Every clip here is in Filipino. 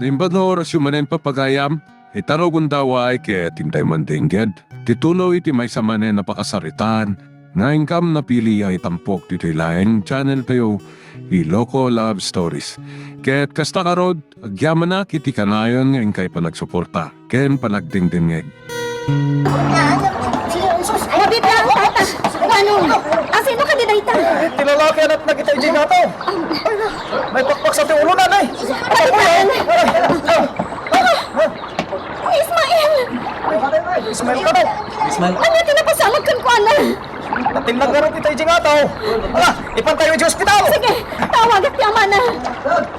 Limbador syumanen papagayam, itaro gundaway kaya tintay mandingged. Titulo iti may samanen napakasaritan, nga income na pili ay tampok dito laing channel kayo, Iloko Love Stories. Kaya't kasta karod, agyaman na kiti kanayon ngayon kay panagsuporta, ken panagdingdingeg. Mabit lang, tata. Anong? Sino ka din ita? Tilalaki at nakita yung jingata. May pakpak sa tiulo na, nay. Ismael! Ismail ka daw. Ano tinapasalag kan ko, ana? Natinlang garo kita yung jingata. Ala, ipantay yung hospital. Sige, tawag at yaman na.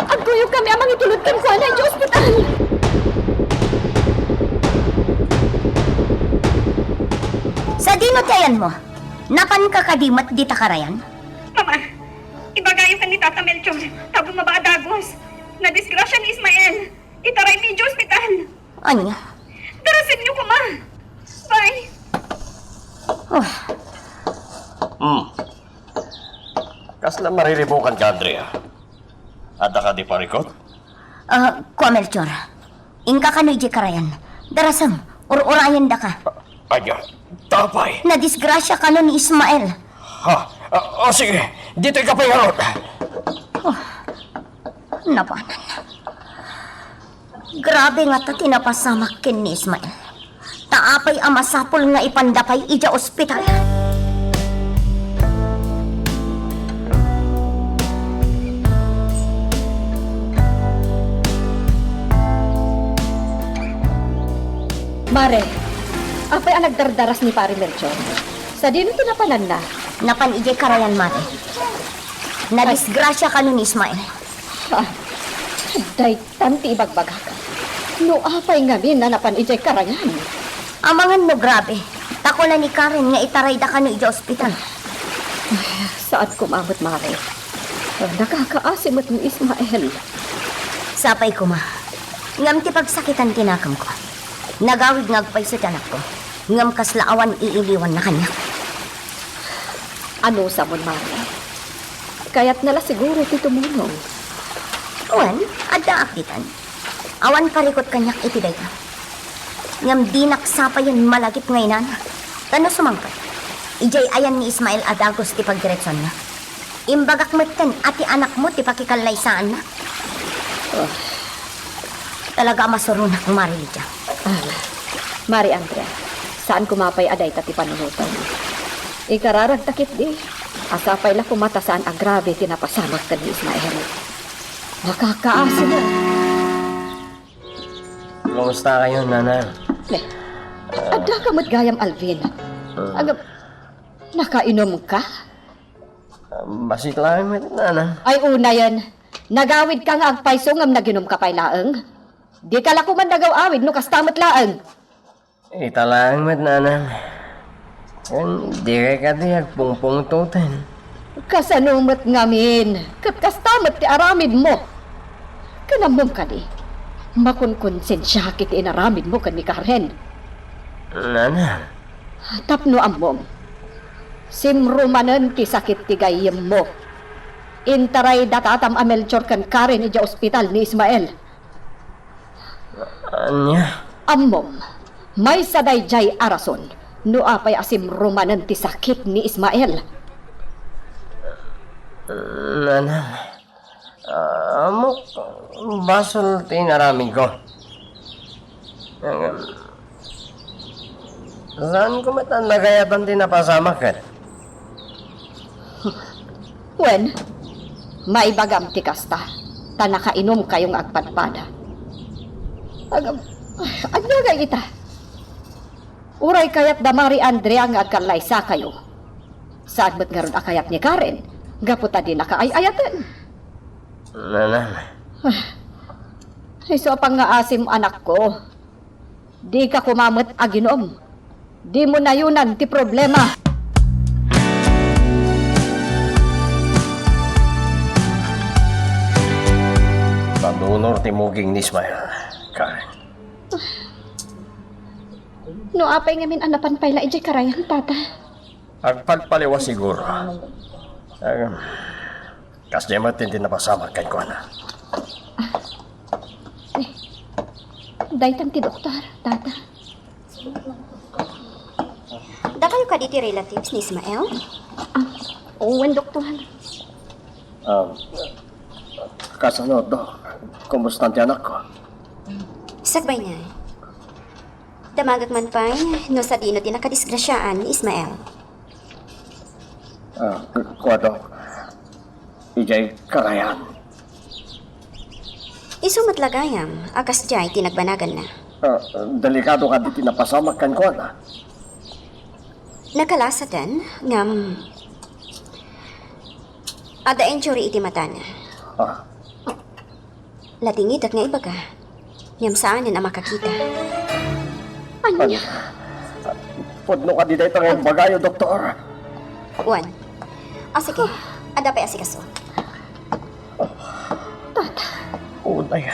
Agtuyog kami amang itulod kan ko, ana, yung hospital. Sa dinotayan mo, napan ka kadimat di takarayan? Mama, ibagayo ka ni Tata Melchor. Tabo mabaadagos. Na-disgrasya ni Ismael. Itaray medyo hospital. Anya? Darasin niyo ko, ma. Bye. Kasla mariribukan ka, Andrea. Ada ka di parikot? Kwa Melchor, ingka ka no iji karayan. Darasam, urayan da ka. Anya, tapay. Nadisgrasya ka no ni Ismael. Ha? Sige. Dito'y kapayangot. Napanan. Grabe nga ta tinapasamak kin ni Ismael. Taapay amasapol nga ipandapay ija ospital. Mare, apay ang nagdardaras ni Pari Melchor. Sa dino tinapanan na. Napan iji karayan mate. Nadisgrasya ka no ni Ismael. Day, tanti ibagbagha ka. No apay ngamin na napan ijay karayan. Amangan mo grabe. Tako na ni Karen nga itaray da ka no ija ospital. Saan kumabot, Mare? Nakakaasimot ni Ismael. Sapay ko ma. Ngam ti pagsakitan tinakam ko. Nagawid ngagpay sa tanak ko. Ngam kaslaawan iiliwan na kanya. Ano sa mon, Mare? Kaya't nala siguro ti tumulong. Wan, adda akitan. Awan parikot kanyak itiday ka. Ngam di naksapayan malagip ngayon na. Tano sumangkat. Ijay ayan ni Ismael Adagos ti pagdiretson na. Imbagak metten ati anak mo ti pakikalaysaan na. Talaga masurunak marilidya. Mari Andrea, saan kumapay aday tati panunutan? Ikararag takit di. Asapay la kumata saan agrabe tinapasamak ka ni Ismael. Nakakaasi na. Kumusta kayo, nana? Ada ka matgayam Alvin. Agam, nakainom ka? Basit lang, nana. Ay una yan. Nagawid ka nga agpayso ngam naginom ka pay laeng. Di ka lako man nagaw-awid no kastamot laeng. Ita lang, nana. Di ka di agpungpung tutan. Kasanumat ngamin. Kastamot ti aramid mo. Kanamom ka di. Makunkonsensya kiti inaramid mo kan ni Karen. Nana. Tapno amom. Simrumanan ti sakit ti gayem mo. Intaray datatam Melchor kan Karen ija ospital ni Ismael. Anya? Amom, may sadayjay arason. No apay asimrumanan ti sakit ni Ismael. Nana. Amo, basol tinaramig ko. Saan ko matan nagayatan tinapasamak ka? Wen, maibagam ti kasta. Tanakainom kayong agpadpada. Agam, ano nga ita? Uray kayat damari Andrea nga agkalaysa kayo. Saan ba't nga ron akayat ni Karen? Gaputa din nakaayayatan. Nana. Ay, so pang nga asim anak ko. Di ka kumamot aginom. Di mo na yunan ti problema. Pandunor timuging ni Ismael. Karen. No apay ngamin anapan payla ijay karayan, tata. Agpagpaliwa siguro. Kas di matin din napasama kay Kuana. Daytang ti doktor, tata. Da kayo ka diti relatives ni Ismael? Uwan, doktor. Kasunod, Dok. Kumusta ang tiyanak ko? Sagbay niya. Damagag man pa, no sa dino din nakadisgrasyaan ni Ismael. Kuha, Dok. Ijay karayan. Isumat lagayam, akas jay tinagbanagan na. Delikado ka diti napasamak kan kuha na. Nakalasatan, ngam... Ada injury iti mata na. Latingid at nga iba ka. Ngam saan na makakita. Anya? Pudno ka di dito ngayon bagayo, doktor. Juan. Sige. Ada pa asikaso. Unay.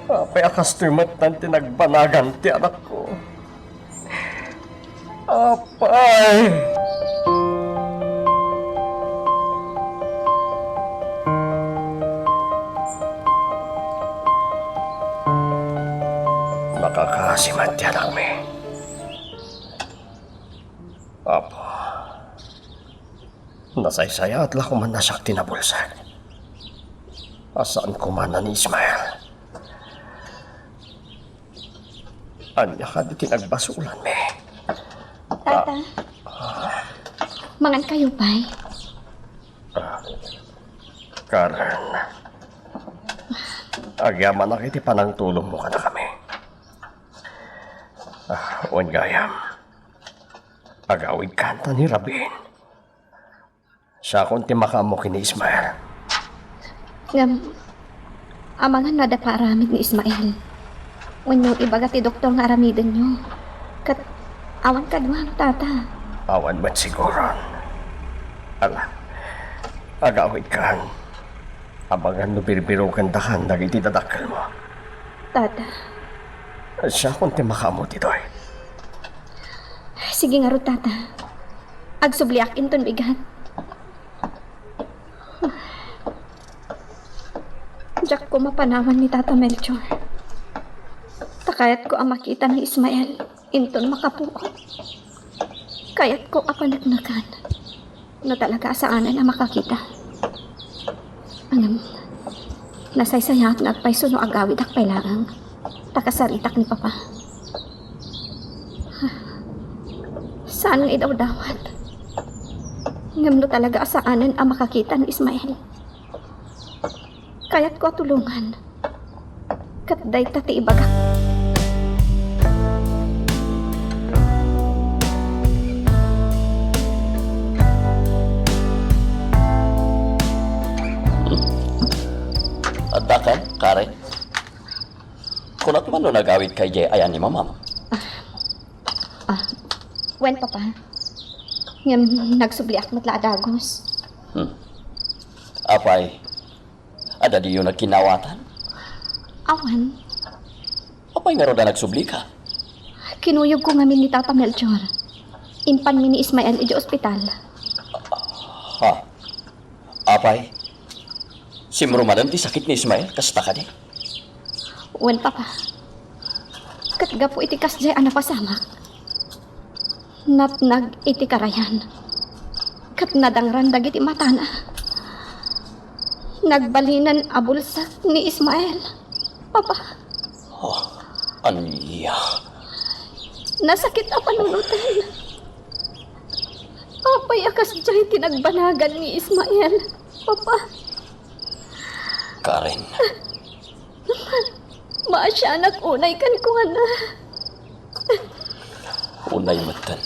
Apay akas tumat ng tinagbanagan ti anak ko. Apay! Nakakasimat ti anak mi. Apo. Nasaysaya at lakuman na siya tinabulsag. Asaan kumana ni Ismael? Anya ka di tinagbasulan, me. Tata. Mangan kayo, pay. Karen. Agyaman na kiti panang tulong mo ka na kami. Uwan gayam. Agawid kanta ni Rabin. Siya kung timakamu kini Ismael. Ngam, amangan na da paramid ni Ismael. When ibaga ti doktor nga aramidin nyo. Kat, awan ka duwang, tata. Awan ba't siguron? Ala, agawid kan. Abangan no birbiro kandahan dagiti dadakal mo. Tata, Siya kung timakamu titoy. sige nga ro, tata. Agsubliak inton bigat. Diyak ko mapanawan ni Tata Melchor. Takayat ko ang makita ni Ismael inton makapuo. Kayat ko apanagnagan na talaga asaanan ang makakita. Anam, nasaysayat na agpayso no agawid ak pailangang takasaritak ni Papa. Saan nga idaw-dawat? Ngam no talaga asaanan ang makakita ni Ismael. Kaya't ko tulungan. Katday tati ibagak. Adakan, Karen. Kunat man no nagawid kay Jay ayan ni Mamam. Wen, Papa. Ngam nagsubliak matla adagos. Apay, ada di yun nagkinawatan. Awan, Apay nga ro na nagsubli ka. kinuyog ko ngamin ni Tata Melchor. Inpan mi ni Ismael iji ospital. Ha? Apay, simrumadan ti sakit ni Ismael, kasta ka di. Wen, Papa. Katga po iti kasjay anapasamak. Natnag iti karayan. Kat nadangran dagiti matana. Nagbalinan abulsak ni Ismael. Papa, Anya, nasakit ang panunutan. Apay akas dyan tinagbanagan ni Ismael. Papa, Karen. maasyanak unay kan ko na. Unay matan.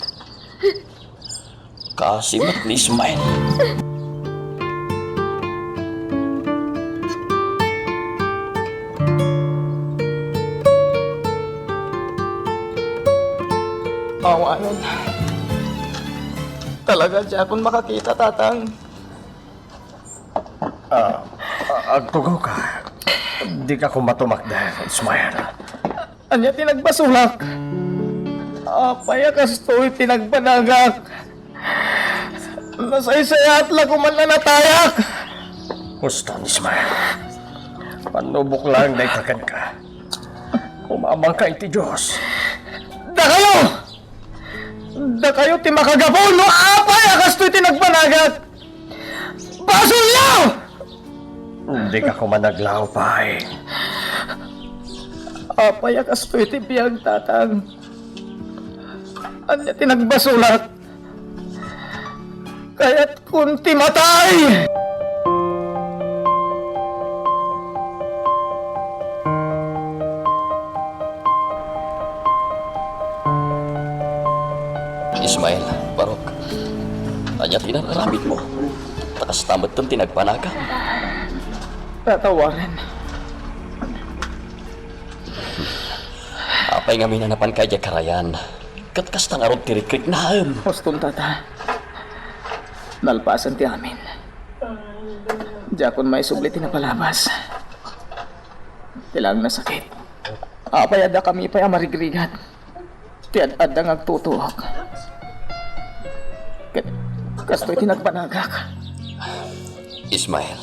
Kasimat ni Ismael. Awanan. Talaga siya kung makakita, tatang. Agtugaw ka. Di ka kumatumakda, Ismael. Anya tinagbasulak. Payakas to'y tinagbanagak. Nasaysayat lang kuman na natayak. Gusto, Ismael. Panubok lang na itakan ka. Umamang kay ti Diyos. Da kayo! Da kayo ti makagapon no apay akas to'y tinagpanagat! Basol niyo! Hindi ka kumanaglaw, pay. Apay akas to'y ti biyag tatang. Anya tinagbasulat. Kaya't kunti matay! Ismael, Barok. Anya tinararamit mo. Takas tamat tong tinagpanaga. Tatawarin. Apay nga minanapan kay karayan. Katkas tangarod tirikrik naam. Hoston tata. Nalpasan ti amin. Diakon may sublit na palabas. Tilang na sakit. Apayada kami pa'y amarigrigat. Tiad-ad ang agtutuok. Kasto'y tinagpanagak. Ismael,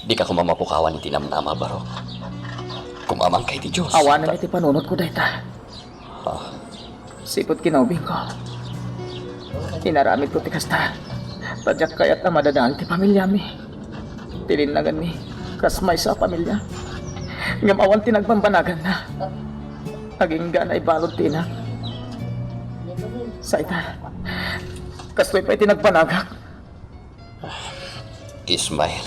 di ka kumamapukawan ni tinamnama, Barok. Kumamang kay ti Diyos. Awanan iti panunod ko dayta. Sipot kinaubing ko. Tinaramit ko ti kasta. Tadyak kaya't na madadaan ti pamilya mi. Tilinnagan mi. Kasmay sa pamilya. Ngamawan tinagbambanagan na. Aging ganay balod tina. Saita. Kastoy pa'y tinagpanagak. Ismael,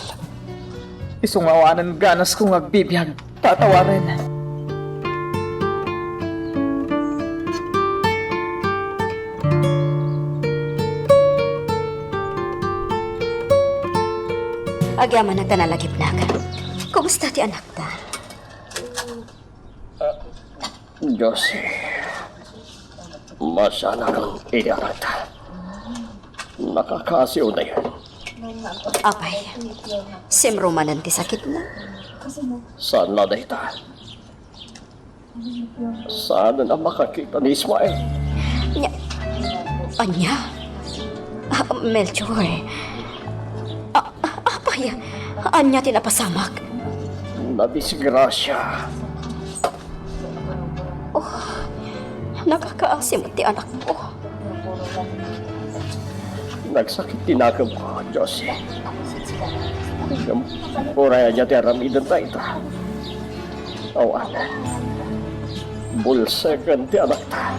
Isungawanan ganas kong agbibiyag. Tatawarin. Agyaman nagtanalagip na ka. Kumusta ti anak ta? Diyos, masana kang iyarat. Nakakasiw na yan. Apay, simrumanan ti sakit na. Sana na ita? Sana na makakita ni Ismael. Anya? Melchor. Apay, anya tinapasamak. Nadisgrasya. Nakakaasim ti anak ko. Nagsakit tinakam ko, Diyos. Puraya niya ti aramidan na ita. Awan. Bulsekan ti anak ta.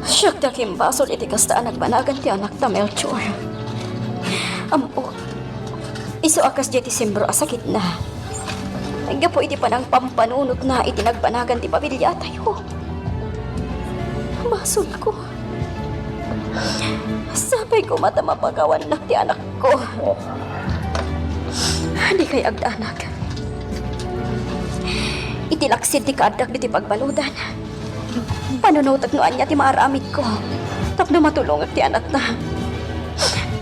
Siyak ta kimbasol iti kastaan nagbanagan ti anak ta, Melchor. Ampo, iso akas di ti simbro asakit na. Hangga po iti panang pampanunot na iti nagbanagan ti pamilya tayo. Masol ko. Sabay ko mata mapagawan na ti anak ko. Di kay agdanak. Itilaksid ti kaadak di ti pagbaludan. Panunotag noan niya ti maaramid ko. Tapno matulong ti anak na.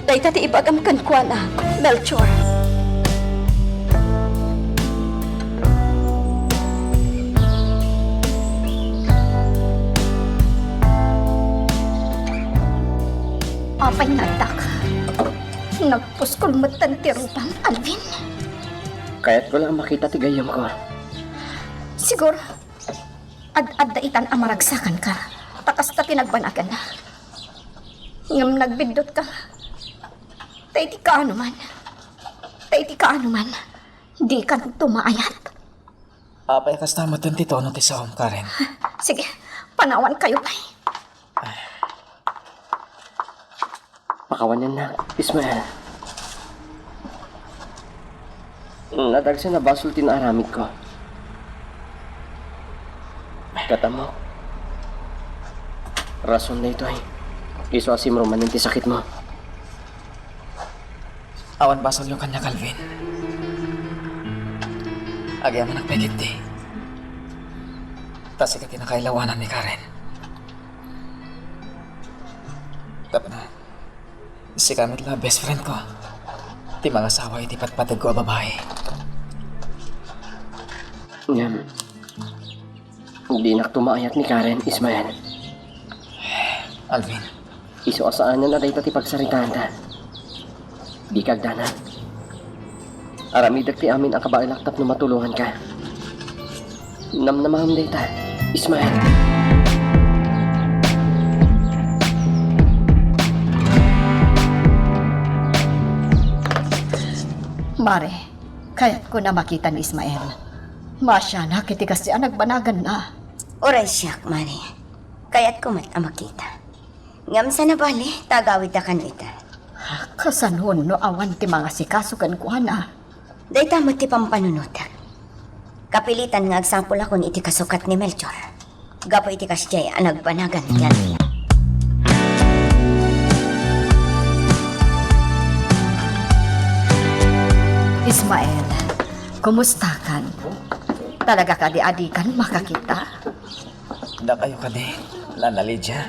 Dahita ti ibagamkan ko na, Melchor. Apay natak. Nagpuskol matan ti rupang Alvin. Kaya't ko lang makita ti gayam ko. Siguro, ad-ad-daitan amaragsakan ka. Takas ta tinagbanagan na. Ngam nagbindot ka. Tay ti kaano man. Tay ti kaano man. Di ka tumaayat. Apay kas tamatan ti tono ti saom Karen. Sige, panawan kayo pay. Pakawan yan na, Ismael. Nadagsa na basol tinaramid ko. Katamo. Rason na ito ay. Iso asim romanin ti sakit mo. Awan basol yung kanya Calvin. Agyaman nagpegit ti. Tas ika tinakailawanan ni Karen. Tapos si Camila, best friend ko. Ti mga asawa iti patpatag ko a babae. Ngam. Hindi naktumaayat ni Karen, Ismael. Alvin, Iso asaanan na dahi ti pagsaritaan ta. Di kagdana. Aramidag ti amin ang kabailaktap na matulungan ka. Namnamaham data. Ismael. Mare, kaya't ko na makita ni Ismael. Masya na, kitikas siya nagbanagan na. Oray siyak, Mari. Kaya't kumat ang makita. Ngam sa nabali, tagawid na kanita. Kasanhon no awan ti mga sikasukan ko na. Day tamot ti pampanunutan. Kapilitan nga agsampol ako ni iti kasukat ni Melchor. Gapo iti kasyay ang nagbanagan yan. Ismael, kumusta kan? Talaga ka di-adikan makakita? Da kayo ka di, Lana Lydia.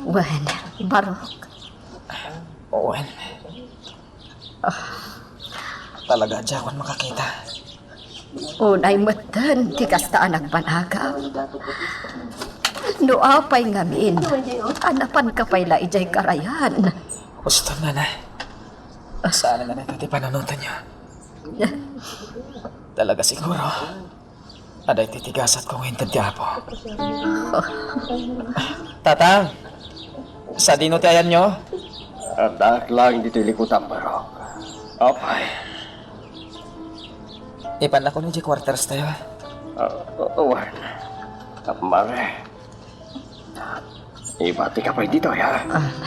Wen, Barok. Owen. Talaga dyan akong makakita. Unay matan, tikas ta nagbanaga. Noapay ngamin, anapan ka pa'y laijay karayan. Gusto na na. Saan na ito di pananutan niyo? Talaga siguro. Aday titigasat kong hintad di apo. Tatang! Sa dino ti ayan nyo? Adak lang dito likutan, Barok. Apay. Ipan ako ni G quarters tayo. Uwan. Mare. Ibati ka pa dito, ya?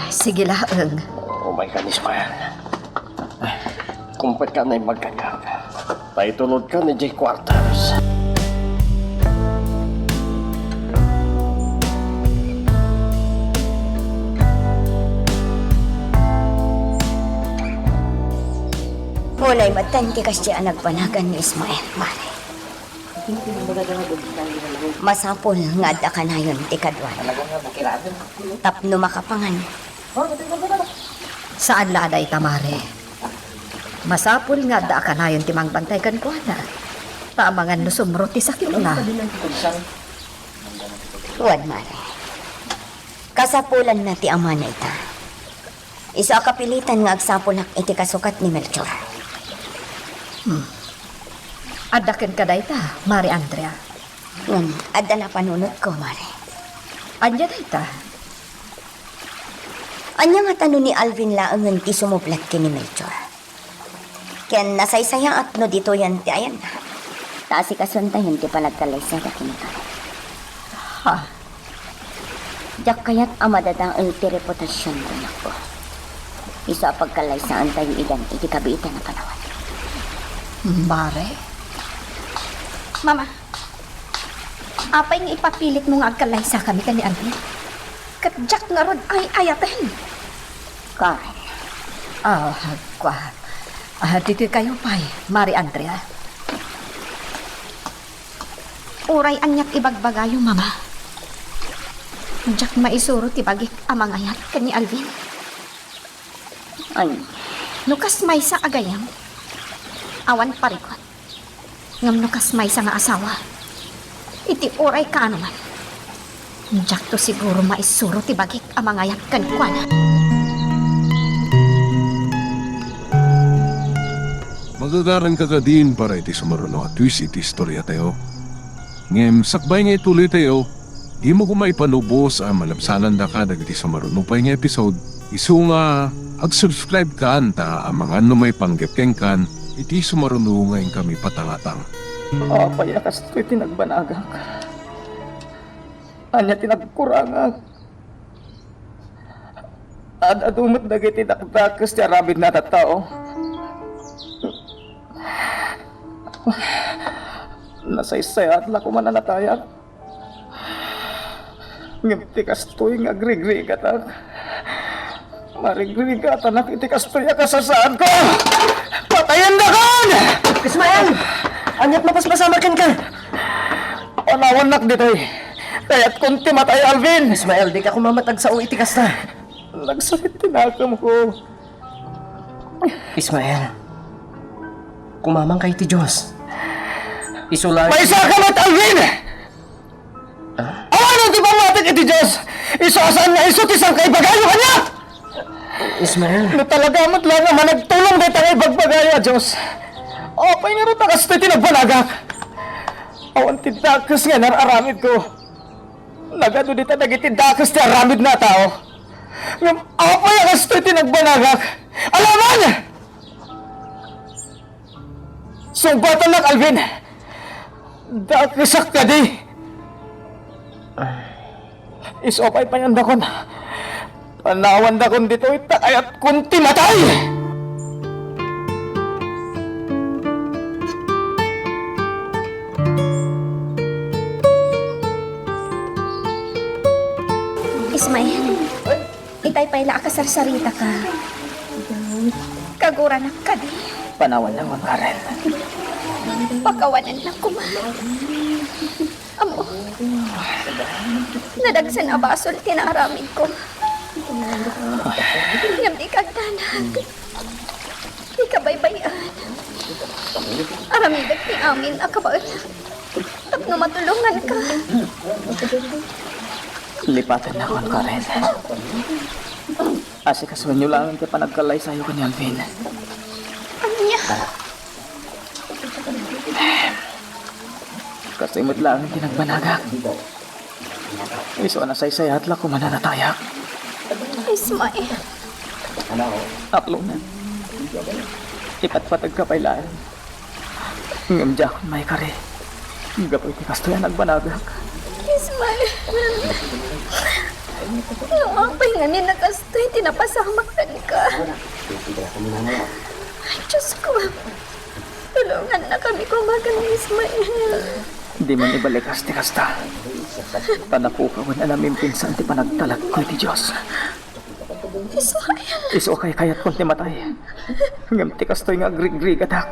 Sige laang. Umay ka ni Ismael. Kumpet ka na yung magkanyag. Tayo tulod ka ni J. Quarters. Unay matan ti kasyay ang nagbanagan ni Ismael, Mari. Masapol nga da ka na yun ti kadwan. Tapno makapangan. Saan laday tamare? Masapul nga da ka na yun timang bantay kan ko na. Tamangan no sumro ti sakit na. Huwag, Mari. Kasapulan na ti ama na ita. Isa kapilitan nga agsapulak iti kasukat ni Melchor. Adaken ka dayta, Mari Andrea. Ngan, adda na panunod ko, Mari. Anya dayta? Anya nga tanong ni Alvin laangan ti sumublat kini Melchor. Ken nasaysaya at no dito yan ti ayan na. Taasi kasuntahin ti panagkalaysa ka kini ka. Ha? Jak kayat amadadang ang ti reputasyon ko na ko. Isa pagkalaysaan tayo idan iti kabiitan na panawan. Mare? Mama, apay nga ipapilit mo nga agkalaysa kami ka ni Alvin. Katjak nga rod ay ayaten. Karen, Kwa. Dito kayo pa'y, Mari Andrea. Uray anyak ibagbagayo, Mama. Jak maisuro ti bagik amang ayat ka ni Alvin. ay, Nukas may sa agayam. Awan parikot. Ngam nukas may sa nga asawa. Iti oray ka anuman. Jak to siguro maisuro ti bagik amang ayat kan kuana. Magagaran ka ka din para iti sumaruno at twist iti istorya tayo. Ngem, sakbay nga ituloy tayo, di mo kumay panubos ang malabsanan da ka dagiti sumaruno pa nga episode. Isu nga, ag-subscribe ka anta ang mga may panggepkeng kan, iti sumaruno ngayon kami patangatang. Apay akas to'y tinagbanagak. Anya tinagkurangak. Adumot dagiti dakdakas ti arabid na tattao. Nasaysay at lako man nanatayag. Ngimti kastoy nga agrigri katak. Marigri katanak iti kastoy kasasaan ko. Patayan na kan! Ismael! Anyat mapaspasamakin ka. Panawan nak ditoy. Kaya't kunti matay Alvin. Ismael, di ka kumamatag sa iti kasta. Nagsakit tinakam ko. Ismael, kumamang kay ti Diyos. Isulay... May sakamat Alvin! Awan di ba matik iti Diyos? Isasaan nga isot isang kaibagayo kanya! Ismael, No talaga mo't lang naman nagtulong dito kay bagbagayo, Diyos. O, pay nga rin takas ito tinagbalaga. Awan tindakas nga nararamid ko. Nagado dita nagitindakas ti aramid na tao. Ngam apay akas to'y tinagbanagak. Alaman! Sumbatan lang, Alvin. Dakasak ka di. Isopay pa yan dakon. Panawan dakon dito itakayat kunti matay. Ismael, itay pala akasarsarita ka. Kagura na ka di. Panawan lang, Karen. Pakawanan lang kuma. Amo, nadagsan abasol tinaaramid ko. Ngam di kagtanag. Di kabaybayan. Aramidag ni amin akabal. Tapno matulungan ka. Lipatan na kon, Karen. Asikasuhan nyo lang ang panagkalay sa'yo ka ni Alvin. Anya, Kasi mo't lang ang tinagbanagak. Iso na saysayat lang kung mananatayak. Ismael. Aklong na. Ipatpatag ka pailaan. Ngamdya akong may kare. Gapoy ti kasto yan nagbanagak. Ismael. Napay nga ni nakastoy, tinapasamaktan ka. Ay, Diyos ko. Tulungan na kami kumagan ni Ismael. Di man ibalikas ti kasta. Panapukawan na namin pinsan ti panagtalag ko ti Diyos. Ismael. Iso kay kayat kong ti matay. Ngam ti kastoy nga grig-grig atak.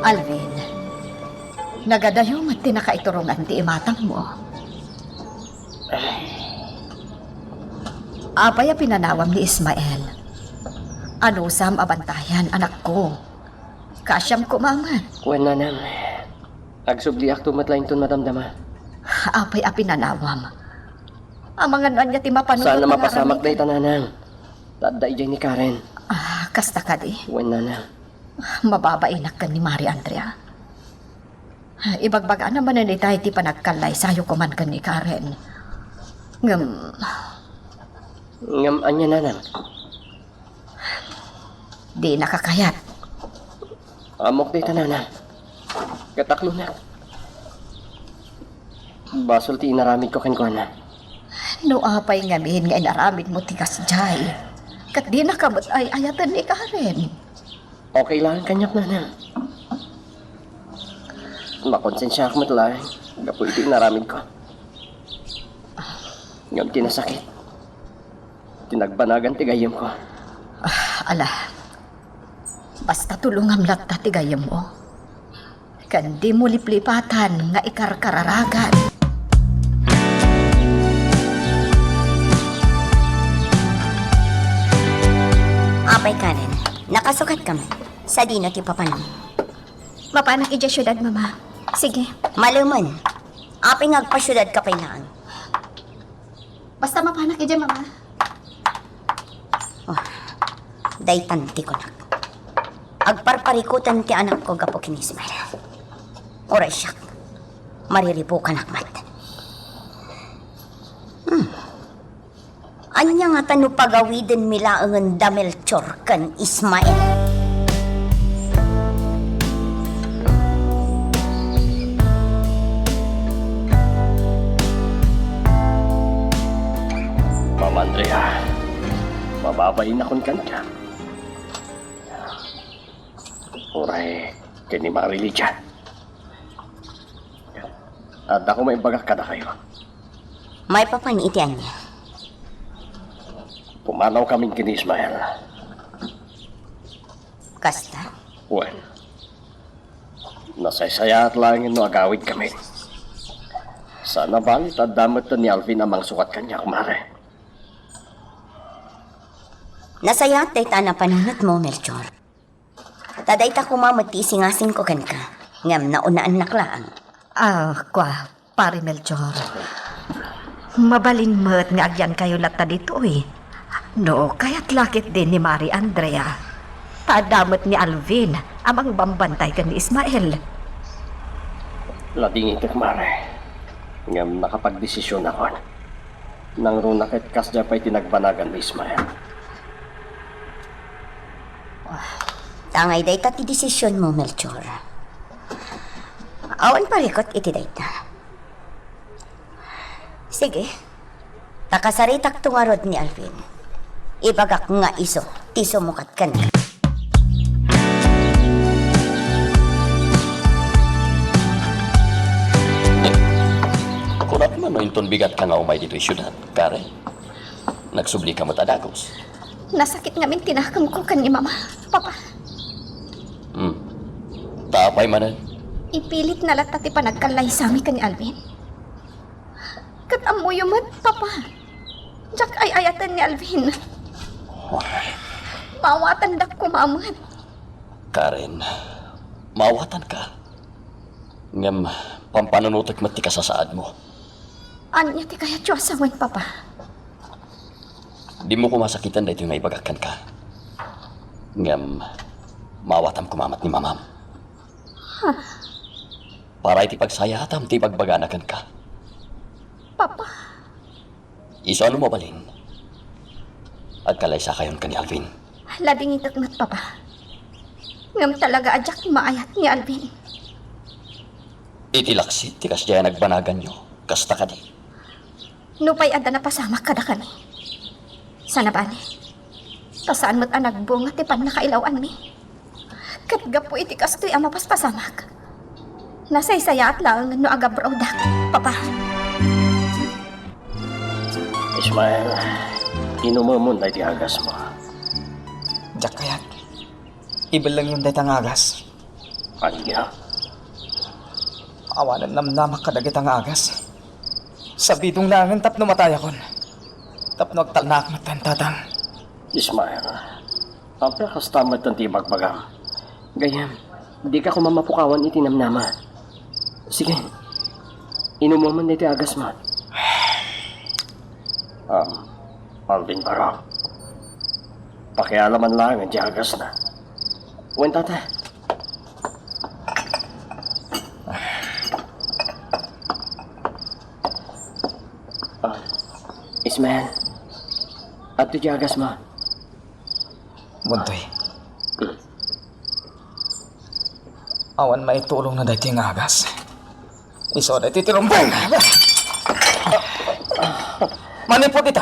Alvin, nagadayo at tinakaiturungan ti imatang mo. Apay a pinanawam ni Ismael. Ano sam abantayan anak ko. Kasyam ko maman. Kuwan nanam. Agsubliak tumatlain ton madamdama. Apay a pinanawam. Ang mga nanya ti mapanunod. Sana mapasamak na itananang. Tadda ijay ni Karen. Kasta ka di. Kuwan nanam. Mababainak ka ni Mari Andrea. Ibagbaga naman na tayo ti panagkalay sayo kuman ka ni Karen. Ngam anya nanam. Di nakakayat. Amok na itananang. Kataklo na. Basol ti inaramid ko kan na. No apay ngamin nga inaramid mo tigas jay. Kat di nakamot ay ayatan ni Karen. Okay lang kanyak nanam. Makonsensya ako matlaing. Gapo ito inaramid ko. Ngam tinasakit. Tinagbanagan tigayam ko. Ala, basta tulungam lang tatigayam mo. Kandi mo liplipatan nga ikarkararagan. Apay Karen, nakasukat kami. Sa dino ti papanom. Mapanak ija syudad, mama. Sige. Maluman, apay ngagpasyudad ka pailaan. Basta mapanak ija, mama. Daytan ti ko nak. Agparparikutan ti anak ko gapo kini Ismael. Oray siyak. Mariripo ka nakmat. Anya nga tanu pagawiden milaangan damel chor kan Ismael. Mama Andrea, mababain akong kanya. Oray, kini Marili dyan. At ako may bagak kada kayo. May papanitian niya. Pumanaw kaming kini Ismael. Kasta. Well, nasaysaya at langin no agawid kami. Sana balit at damot na ni Alvin amang sukat kanya, kumare. Nasaya at dayta na panunot mo, Melchor. Tadayta kumamati singasing ko kan ka. Ngam naunaan naklaan. Kwa, pare Melchor. Mabalin mo't nga agyan kayo lata dito eh. No, kaya't lakit din ni Mari Andrea. Tadamot ni Alvin, amang bambantay ka ni Ismael. Lading itik, Mare. Ngam nakapagdesisyon ako. Nang runa kahit kasya pa'y tinagbanagan ni Ismael. Tangay day ti desisyon mo, Melchor. Awan parikot iti day ta. Sige. Takasaritak tungarod ni Alvin. Ibagak nga iso, tiso mukat ka na. Kunat man no inton bigat ka nga umay dito syudad, kare. Nagsubli ka mo tadagos. Nasakit ngamin tinakam ko kan ni Mama. Papa, Tapay manan. ipilit na lata ti panagkalay sami ka ni Alvin. Katamuyo mat, Papa. Jack ay ayatan ni Alvin. Mawatan dak kumamat. Karen, mawatan ka. Ngam, pampanunutok mati ka sa saad mo. Anya ti kaya Diyosawan, Papa. Di mo kumasakitan dahil yung naibagakan ka. Ngam, mawatam kumamat ni mamam. Para iti pagsayatam, ti pagbaganakan ka. Papa, Iso ano mo balin? Agkalay sa kayon ka ni Alvin. lading itakmat, Papa. Ngam talaga ajak maayat ni Alvin. Iti laksit, ti kasya nagbanagan nyo. Kasta ka di. Nupay ada na pasamak kada kami. Sana bani. Tasaan mo't anagbunga ti pan nakailawan mi. Katgapo iti kastoy ang mapaspasamak. Nasaysaya at lang no agabrodak, Papa. Ismael, inumamon na iti agas mo. Jack kayat. Ibal lang yung datang agas. Anya? Awanan namnamak kadagit ang agas. Sa bidong langin tapno mataya kon. Tapno agtalnak matantatang. Ismael, apel kas tamad ng tibag bagam. Gayam, di ka kumamapukawan iti namnama. Sige, inumamon na iti agas mo. Alvin Barong. Pakialaman lang ang diagas na. Wen tata. Ismael, at ito diagas mo. Muntoy. Awan maitulong na dati nga agas. Iso dati tirumbong. Manipot ita.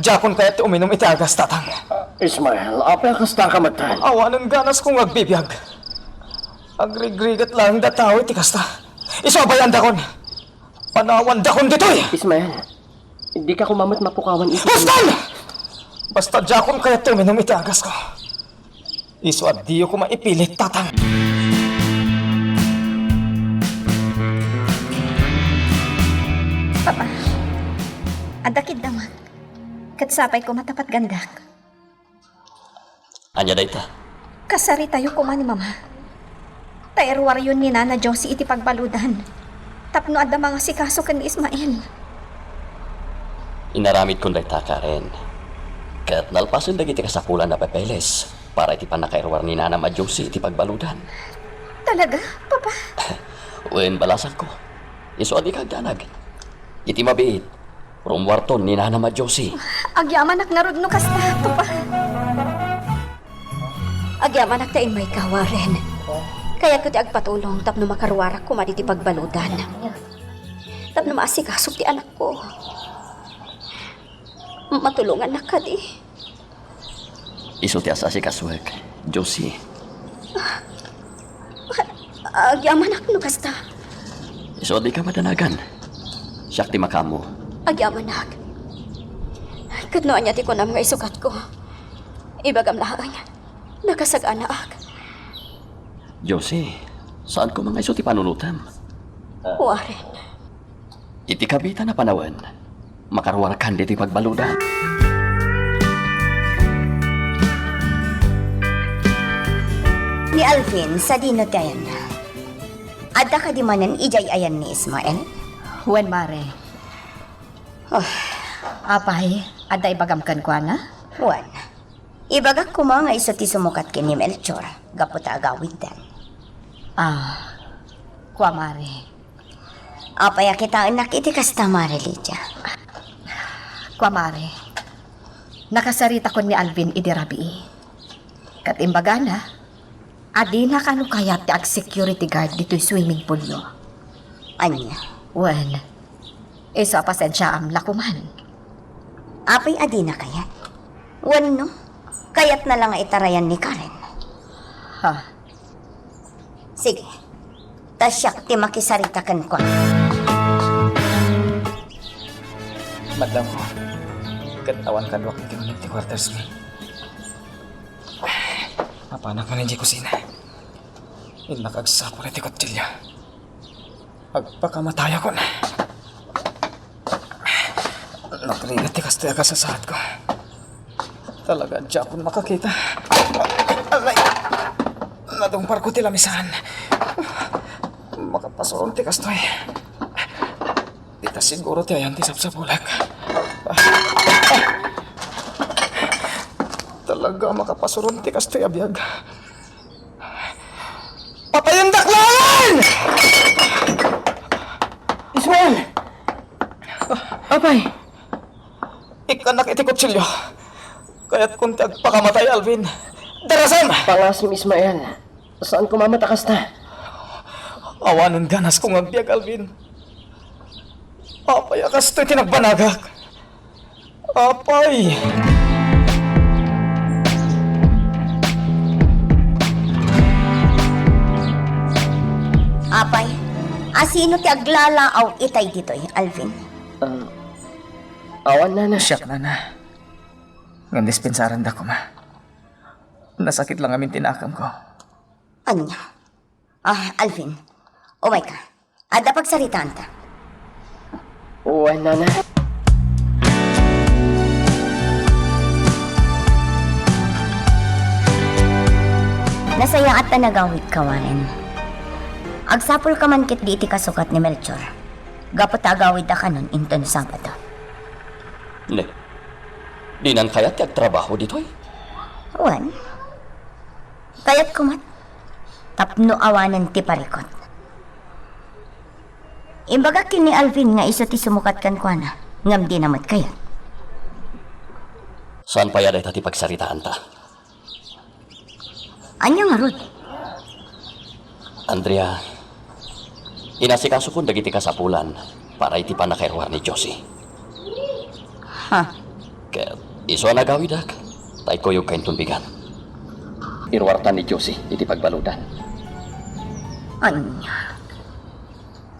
Jakon kaya ti uminom iti agas tatang. Ismael, apel kas takamatan. Awanan ganas kong agbibiyag. Agrigrigat lang dataw iti kasta. Iso bayan dakon. Panawan dakon ditoy. Ismael, hindi ka kumamat mapukawan ito. Bastan! Basta jakon kaya ti uminom iti agas ko. Iso at diyo ko maipilit tatang. Papa, adakid naman. Katsapay ko matapat gandak. Anya dayta. Kasari tayo kuma ni Mama. Tairwar yun ni Nana Josie iti pagbaludan. Tapno ada mga sikaso kan ni Ismael. Inaramid kong dayta Karen. Kat nalpasan dagiti kasapulan na papeles para iti panakairwar ni Nana Madjosi iti pagbaludan. Talaga, Papa? Wen balasan ko. Iso adi kagdanag. Iti mabiit. Rumwarton ni Nana Madjosi. Agyaman narod no kasta, Papa. Agyaman tayo may kawaren. Kaya ko ti agpatulong tapno makarwara ko maditi pagbaludan. Tapno maasikasok ti anak ko. Matulungan na ka di. Iso ti asasi kaswek. Josie. Agyaman no kasta. Iso di ka madanagan. Siyak ti makamo. Agyaman Kadnoan niya ti ko nam nga isukat ko. Ibagam lahang. Nakasagaan na ak. Josie, saan ko mga iso ti panunutam? Waren. Iti kabita na panawan. Makarwarakan diti pagbaludan. Ni Alvin, sa dino tayan na. Ada ka di manan ijay ayan ni Ismael? Wen Mare, Apay, aday bagamkan ko na? Juan, ibagak ko mga iso ti sumukat kini Melchor, gaputa agawid dan. Kwa mare. Apaya kita anak iti kasta mare, Lydia. Kwa mare. Nakasarita ko ni Alvin idirabi. Kat imbaga na, adi na kanu kayat ti ag security guard dito'y swimming pool yo. Anya, Well, iso pasensya am lakuman. apay adi na kayat? Juan no, kayat na lang itarayan ni Karen. Ha? Sige, tasyak ti makisarita kan ko. Madam ko. Katawan ka duwak iti manit ti quarters mi. Mapanak man hindi kusina. Inakagsapon iti kutsilya. Pagpakamataya ko na. Nakrigat ti kastaya ka sa sahat ko. Talaga di ako makakita. Alay! Nadungpar ko ti lamisan. Makapasoon ti kastoy. Dita siguro ti ayan ti sapsapulag. Talaga makapasoon ti kastoy abiyag. Patayin daklaan! Ismael! Apay! Ikanak iti kutsilyo. Kaya't kung ti agpakamatay, Alvin. Darasan! Pangasim Ismael, saan ko mamatakas na? Awanan ganas kong agbiag, Alvin. Apay, akas to'y tinagbanagak. Apay! Apay, asino ti aglalaaw itay ditoy, Alvin? Awan na na. Siyak na na. Ngan dispensaran da ko, ma. Nasakit lang amin tinakam ko. Anya? Alvin, umay ka. Ada pagsaritaan ta. Uwan na na. Nasaya at nagawid ka, Warren. Agsapol ka man kit di iti kasukat ni Melchor. Gapot agawid da kanon inton Sabado. Ne. Di nan kayat ti agtrabaho ditoy. Juan, kayat kumat. Tapno awanan ti parikot. Imbaga kini Alvin nga iso ti sumukat kan kwa na. Ngam di namat kayat. Saan pa yaday tati pagsaritaan ta? Anya nga Rod? Andrea, inasikaso ko dagiti kasapulan para iti panakairwar ni Josie. Ha? Ket iso nagawidak, tay koyog kain tumbigan. Irwartan ni Josie iti pagbaludan. Anya?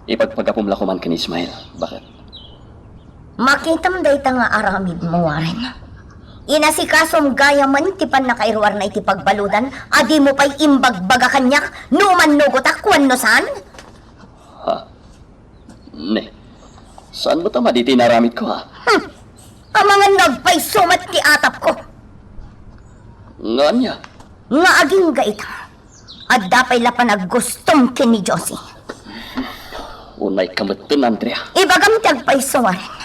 Ipagpagapumla ko man kin Ismael. Bakit? Makitam day ta nga aramid mo, Warren. Inasikasom gaya man ti pan nakairwar na iti pagbaludan, adi mo pa'y imbagbaga kanyak, numan nugotak kwan no saan? Ne. Saan mo tama di tinaramit ko, ha? Amangan nagpay sumat ti atap ko. Nga niya. Nga aging gaita. At dapay lapan naggustom kini Josie. Unay kamutin, Andrea. Ibagam ti agpay suwarin.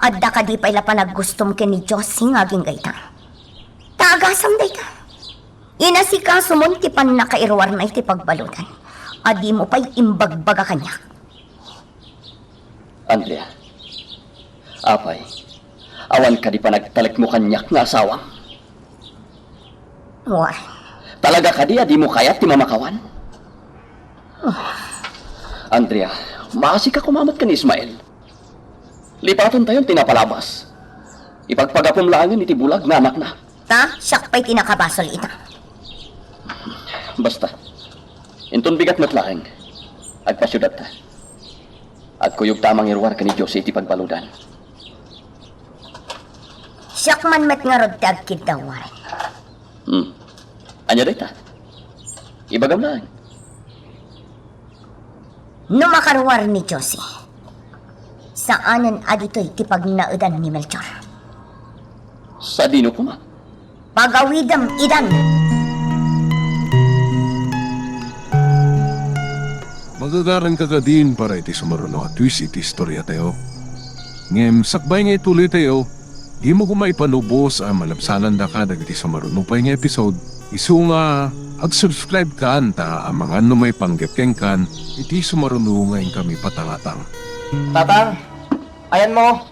At da ka di pa'y lapan naggustom kini Josie nga aging gaita. Tagasam day ka. Inasikaso mo ti pan nakairwar na iti pagbalutan. Adi mo pa'y imbagbaga kanyak. Andrea. Apay. Awan ka di pa nagtalik mo kanyak nga asawang. Warren. Talaga ka di mo kaya ti mamakawan? Andrea, maasi ka kumamat ka ni Ismael. Lipaton tayo tinapalabas. Ipagpagapumlangan iti bulag nga anak na. Ta, siyak pa'y tinakabasol ita. Basta, inton bigat matlaeng, agpasyudat ta. Agkuyog tamang irwar ka ni Josie iti pagbaludan. Siyak man met nga rod ti agkid daw, Warren. Anya day ta? Ibagam lang. No makarwar ni Josie, saanan adito'y ti pagnaudan ni Melchor. Sa dino ko ma. Pagawidam idan. Magagaran ka din para iti sumaruno at twist iti istorya tayo. Ngem sakbay nga ituloy tayo, di mo kumay panubos ang malabsanan da ka dagiti sa marunupay nga episode. Isu nga ag-subscribe kan ta ang mga may panggepkeng kan iti sumarunungayin kami patangatang. Tatang, ayan mo.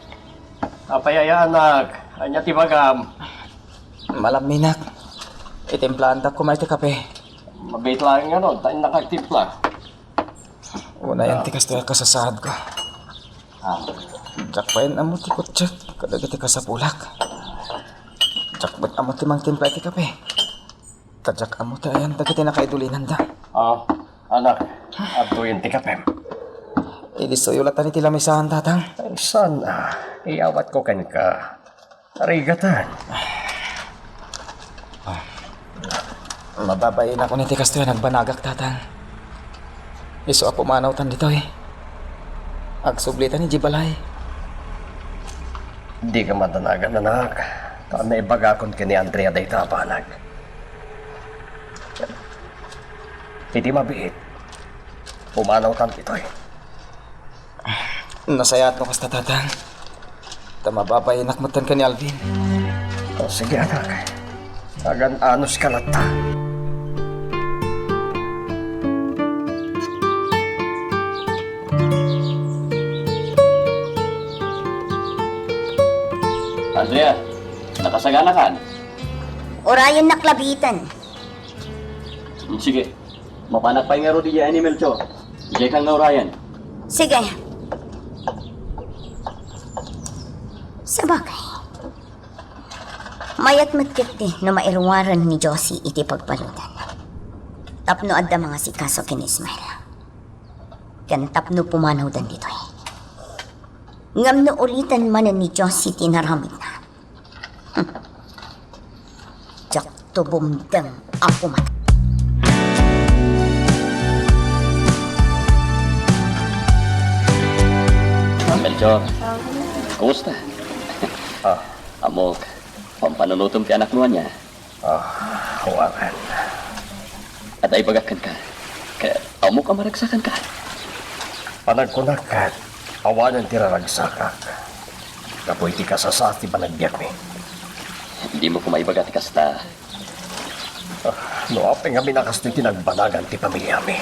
Apayaya anak, anya ti bagam. Malaminak. Itimplahan ta kumay ti kape. Mabait lang nga ron, tayo nakagtimpla. Una yan ti kastoy kasasahad ko. Jakpain amo ti kutsak, kadagiti ka sa pulak. Jakbat amo ti mang timpla ti kape. Tadyak amo ti ayan, dagiti nakaidulinan da. Anak, ato yun ti kapem. Ilisoy ulatan iti lamisahan, tatang. Ay, sana, iawat ko kan ka. Arigatan. Mababayin ako ni ti kastoy nagbanagak, tatang. Iso apo manaw tan dito eh. Agsublitan ni Jibalay. Di ka matanagan, anak. Kaan na ibagakon ka ni Andrea day tapanag. Hindi mabihit. Pumanaw tan ito eh. Nasayat mo kasta, tatang. Tamababayin akmatan ka ni Alvin. O sige, anak. Agan anos ka lata. Andrea, nakasagana ka? Orayan naklabitan. Sige, mapanak pa nga ro di animal cho. Ije kang naurayan. Sige. Sa bagay. Mayat matkiti na mairwaran ni Josie iti pagpalutan. Tapno adda mga sikaso kin Ismael. Kan tapno pumanaw dan dito eh. Ngam no ulitan man ni Josie tinaramid na. Jak to bumdang ako man. Melchor, kumusta? Amok, pampanunutom ti anak mo niya. Huwakan. At ay bagakan ka. Kaya amok ka maragsakan ka. Panagkunakat, awanan ti raragsakak. Kapoy ti kasasat ti panagbiyak mi. Hindi mo kumaibaga ti kasta. No, apeng kami nakastoy tinagbanagan ti pamilya mi.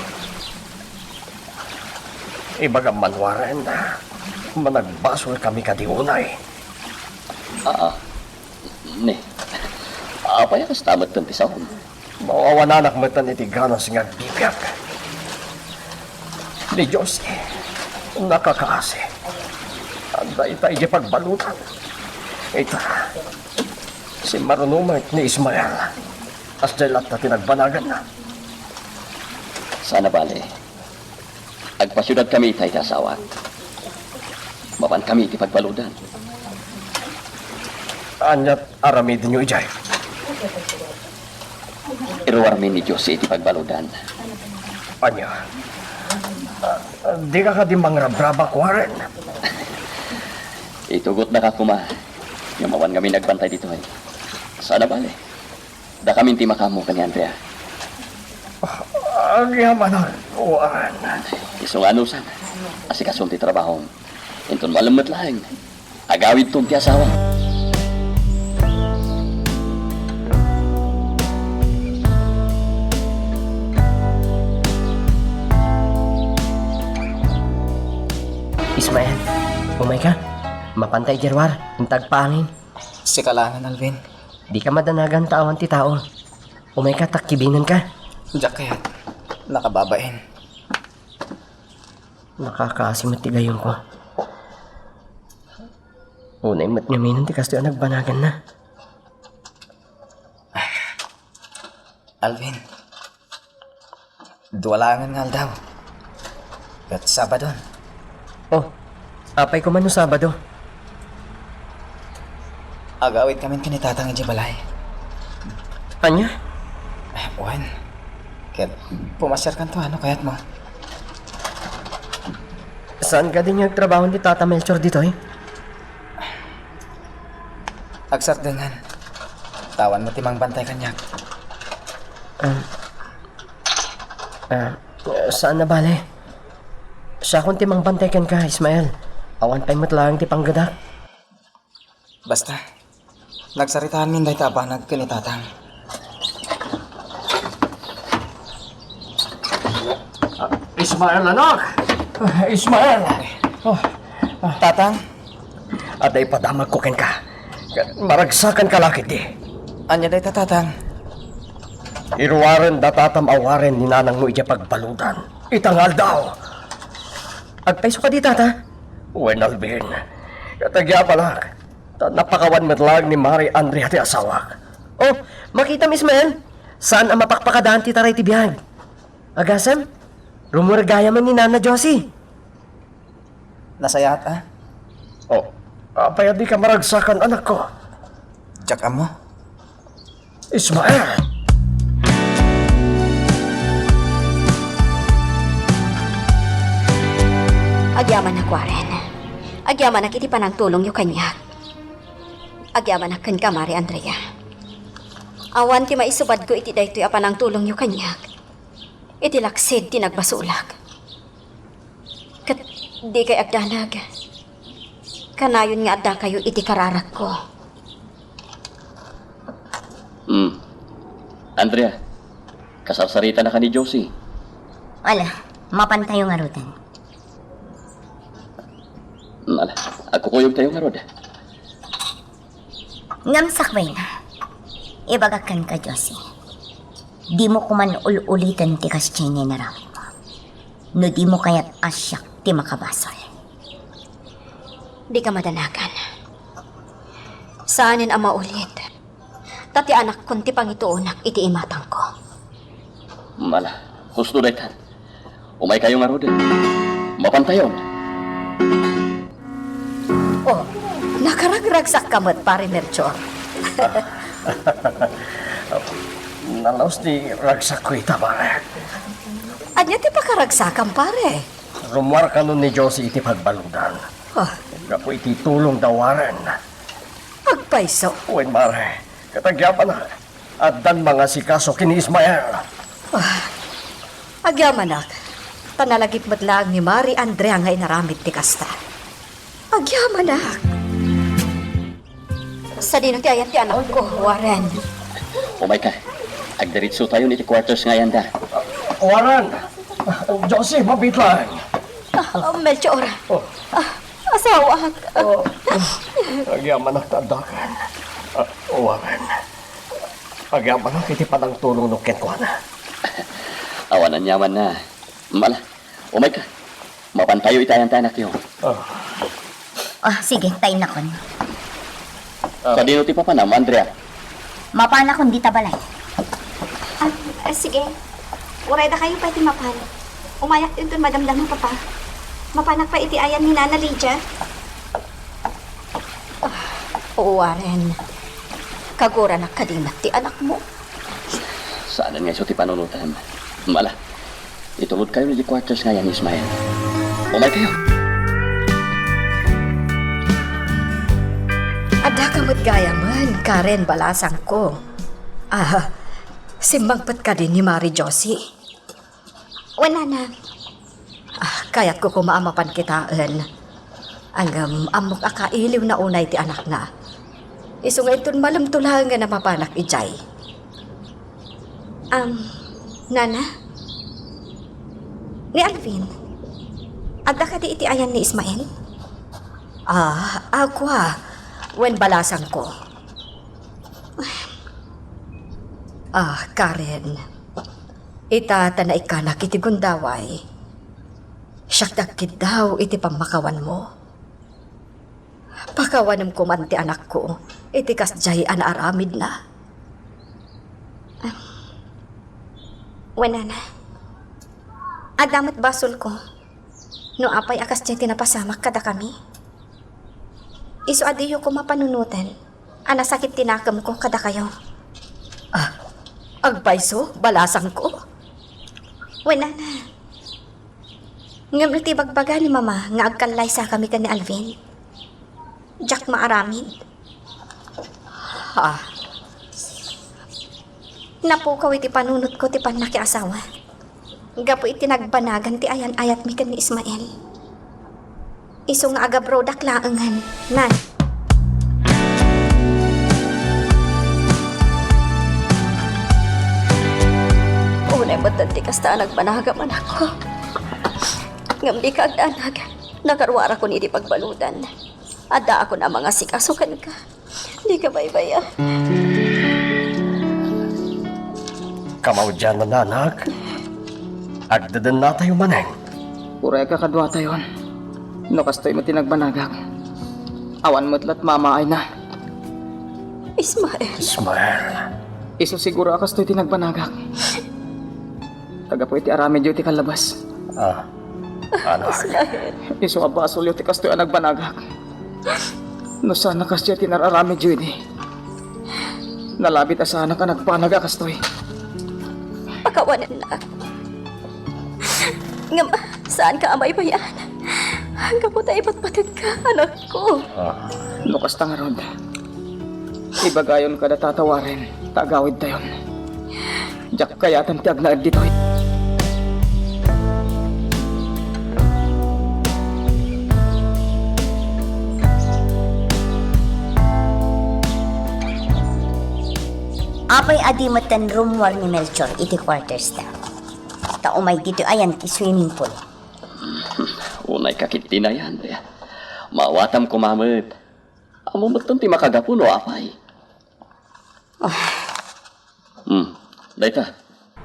Ibagang manwaran na managbasol kami kadiunay. Ne, apay kas tamat tan ti sahon. Mawawananak matan iti ganas nga bibiyak. Ni Diyos nakakaase. Anda ita iti pagbalutan. Ita, si marunumay ni Ismael. As dahil at tinagbanagan na. Sana bale. Agpasyudad kami itay ti asawat. Mapan kami iti pagbaludan. Anyat aramidin nyo ijay. Iruwarmin ni Diyos iti pagbaludan. Anya, di ka di mangrabraba kuwaren. Itugot na kakuma. Yung mawan kami nagbantay dito ay. Sana bale. Da kami ti makamu ka ni Andrea. Ang yamanan, uwan. Isong anusan. Asikasun ti trabaho. Inton malamat lang. Agawid tong ti asawa. Ismael, umay ka. Mapantay Jerwar, intag pangin. Si kalangan, Alvin. Di ka madanagan tawan ti tao. Umay ka, takkibinan ka. Diyak kayat. Nakababain. Nakakaasimat ti gayon ko. Unay mat niya minan ti kasto nagbanagan na. Alvin. Duwalangan nga daw. At Sabado. Oh, apay ko man no Sabado. Agawid kami kinitatang Jibalay. Anya? Uwan. Kaya pumasyar kan to, ano kayat mo? Saan ka din yung trabaho ni Tata Melchor dito eh? Agsat dengan. Tawan mo timang bantay kanyak. Saan na bale? Sa akong timang bantay kan ka, Ismael. Awan pa'y matlang ti panggadak. Basta, nagsaritaan min dahi tabanag kanitatang. Ismael, anak! Ismael! Tatang, Aday padamag ko ken ka. Maragsakan ka lakit di. anya dahi tatang. Iruwaren datatam awaren ni nanang mo ija pagbaludan. Itangal daw. Agpaiso ka di tata. Wen Alvin. Katagya palak. Napakawan matlag ni Mari Andre hati asawak. Oh, makita Ismael. Saan ang mapakpakadaan ti taray ti biyag? Agasem? Rumurgaya man ni Nana Josie. Nasayat ah. Oh, apay di ka maragsakan anak ko. Jack amo. Ismael! Agyaman na kwaren. Agyaman na kiti panang tulong yu kanya. Agyaman na ken ka, Mari Andrea. Awan ti maisubad ko iti daytoy a panang tulong yu kanya. Iti laksid ti nagbasulak. Kat di kay agdanag. Kanayon nga adda kayo iti kararak ko. Andrea, kasarsarita na ka ni Josie. Wala, mapantay yung arutan. Nala, ako kuyog tayo nga rod. Ngam sakway na. Ibagakan ka, Josie. Di mo kuman ulitan ti kasyay na rawin mo. No di mo kaya't asyak ti makabasol. Di ka madanagan. Saanin ang maulit? Tati anak kun ti pangituunak iti imatang ko. Mala, husto daytan. Umay kayo nga rod. Mapantayon. Oh, nakaragragsak kamot, pare Melchor. Nalaos ni ragsak ko itabare. Anya ti pakaragsakan, pare. Rumwar ka nun ni Josie iti pagbaludan. Oh, Gapo iti tulong dawaren. pagpaiso. Uwin mare, katagya pa na. Addan mga sikaso kini Ismael. Agyamanak, tanalagip matlaang ni Mari Andrea nga inaramid ti kasta. Agyamanak. Sa dino ti ayan ti anak ko, Warren. Umay ka. Agdiritso tayo ni quarters ngayon da. Waran! Josie, mabitlang. Melchor. Asawa. Agyaman ang tandakan. Waran. Agyaman ang kiti panang tulong no ketwana. Awanan yaman na. Mala, umay ka. Mapantayo itayan tayo anak yun. Oh, sige, tayo na kon. Sa dino ti papanam, Andrea. Mapana kon di tabalay. Sige. Uray na kayo pa iti mapan. Umayak yun doon madamdam ng papa. Mapanak pa iti ayan ni Nana Lydia. Oo, Warren. Kagura na kadimat ti anak mo. Saanan nga iso ti panunutan. Mala, itulod kayo ni quarters ngayon, Ismael. Umay kayo. Ada kamot gaya man, Karen, balasang ko. Simbangpat ka din ni Mari Josie. Wala na. Kaya't ko kumaamapan kitaan. Ang amok akailiw na unay ti anak na. Isungay itong malamtulang nga na mapanak ijay. Nana? Ni Alvin? Adda ka di iti ayan ni Ismael? Ako wen balasang ko. Karen. Itatanay ka na kiti gundaway. Siyak dakit daw iti pamakawan mo. Pakawanam ko man ti anak ko. Iti kasjay anaaramid na. Wala na. Adamat basol ko. No apay akas jay tinapasamak kada kami. Iso adiyo ko mapanunutan. Anasakit tinakam ko kada kayo. Agbayso, balasang ko. Wala na. Ngam ti bagbaga ni mama nga agkalay sa kami ka ni Alvin. Jack maaramid. Napukaw iti panunot ko ti panak asawa. Gapo iti nagbanagan ti ayan ayat mi ka ni Ismael. Iso nga aga brodak laangan. Nan. Unay matad di kasta nagpanagaman ako. Ngam di ka agdanag. Nakarwara ko ni di pagbaludan. Ada ako na mga sikasukan ka. Di ka baybaya. Kamaw dyan na nanak. Agdadan na tayo maneng. Uray ka kadwa tayon. No kastoy mo tinagbanagak. Awan mo't mama ay na. Ismael. Ismael. Iso siguro akastoy tinagbanagak. Taga po iti arami diyo ti kalabas. Anak. Iso nga basol ti kastoy ang nagbanagak. No sana kasya tinararami diyo di. Nalabit asana ka nagpanagak kastoy. Pakawanan na. Ngam, saan ka amay bayan? Hanggang mo tayo patpatid ka, anak ko. No kasta nga rod. Ibagayon ka na tatawarin. Tagawid tayon. Diyak kayatan tiyag na dito. Apay adimatan room war ni Melchor iti quarters ta. Taumay dito ayan ti swimming pool. Unay kakiti na yan, Andrea. Mawatam ko, mamad. Amo matang ti makagapon o apay. Dayta.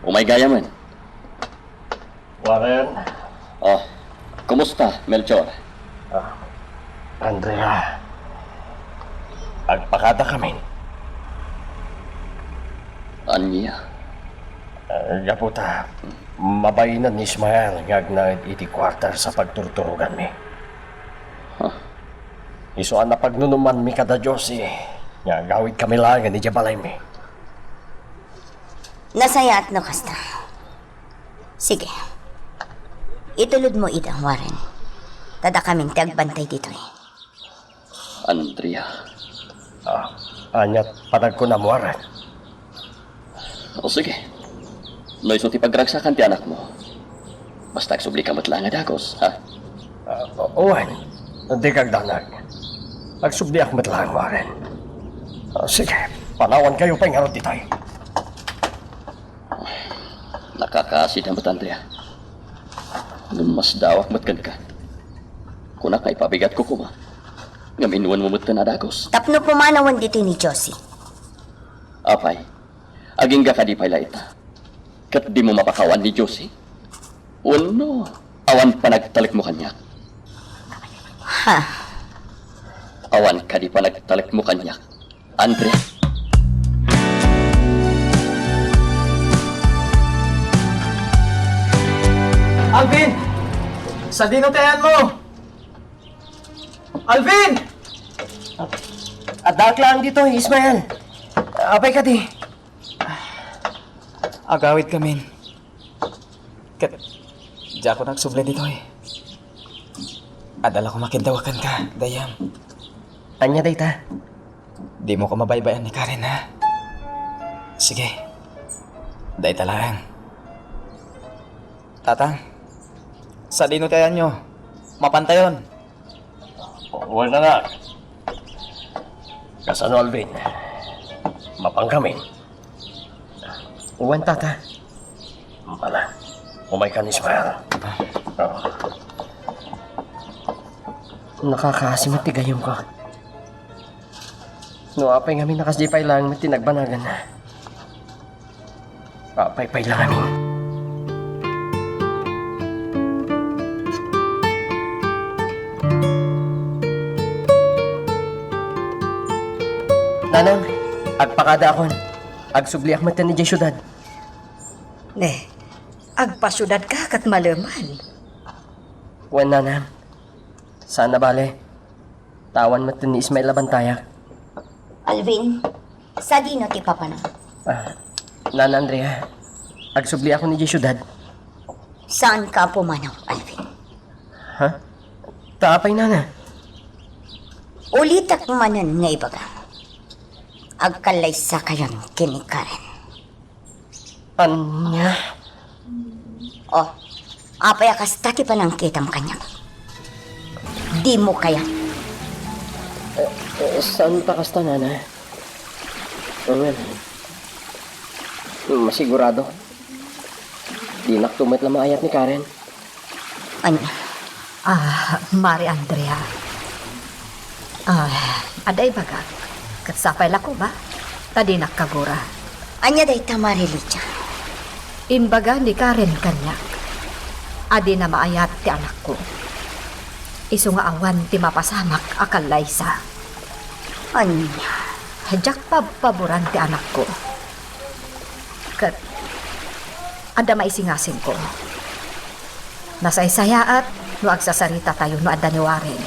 Umay gaya man. Warren. Oh, kumusta, Melchor? Andrea. Agpakada kami. Anya? Gaputa. Mabayinan ni Ismael ngag na iti kwarter sa pagturturugan mi. Isuan na pagnunuman mi kada Diyos nga gawid kami lang ni Jabalay mi. Nasaya at no kasta. Sige. Itulod mo itang Warren. Tada kaming tagbantay dito eh. Andrea. Anyat padag ko na mo, Warren. O sige. No iso ti pagragsakan ti anak mo. Basta agsubli ka matlang nga dagos, ha? Owen, hindi kag danag. Nagsubli ak matlang, Warren. Sige, panawan kayo pa nga ron ditay. Nakakasid ang Andrea. Mas dawak matkan ka. Kuna kay pabigat ko kuma. Ngaminuan mo matkan na dagos. Tapno pumanawan dito ni Josie. Apay, aging ka di pala ita. Kat di mo mapakawan ni Josie? Uno, awan pa nagtalik mo kanyak. Ha? Awan ka di pa nagtalik mo kanyak. Andrea. Alvin! Sa dinotayan mo! Alvin! Adak lang dito, Ismael. Apay ka di. Agawid kami. Kat, diya ako nagsubli dito eh. Adala ko makindawakan ka, Dayam. Anya dayta. Di mo ko mabaybayan ni Karen, ha? Sige. Day talang. Tatang, sa dinutayan nyo, mapantayon. Wala na. Kasano, Alvin? Mapang kami. Uwan, tata. Mala. Umay ka ni Ismael. Nakakasimati gayong ko. No, apay ngamin nakasdipay lang may tinagbanagan na. Apay-pay lang amin. Nanang, agpakada akon. Agsubli ak matan ni Jay syudad. Ne, agpasyudad ka kat malaman. Wan nanang. Sana bale. Tawan matan ni Ismael Labantayak. Alvin, sa dino ti papa na. Nana Andrea, agsubli ako ni Jay syudad. Saan ka pumanaw, Alvin? Ha? Taapay nana. Ulitak manan nga ibaga. Agkalay sa kayon kini Karen. Anya? Oh, apay akas taki pa nang kitam kanya. Di mo kaya. Saan ta kasta, nanay? Well, masigurado. Di naktumit lang maayat ni Karen. Ano? Mari Andrea. Aday baga. Katsapay lako ba? Tadi nakagura. Anya day tamari Licha. Imbaga ni Karen kanya. Adi na maayat ti anak ko. Isu nga awan ti mapasamak akal laysa. Anya? Hajak paboran ti anak ko. Kat ada maisingasin ko. Nasaysayaat no agsasarita tayo no adda ni Warren.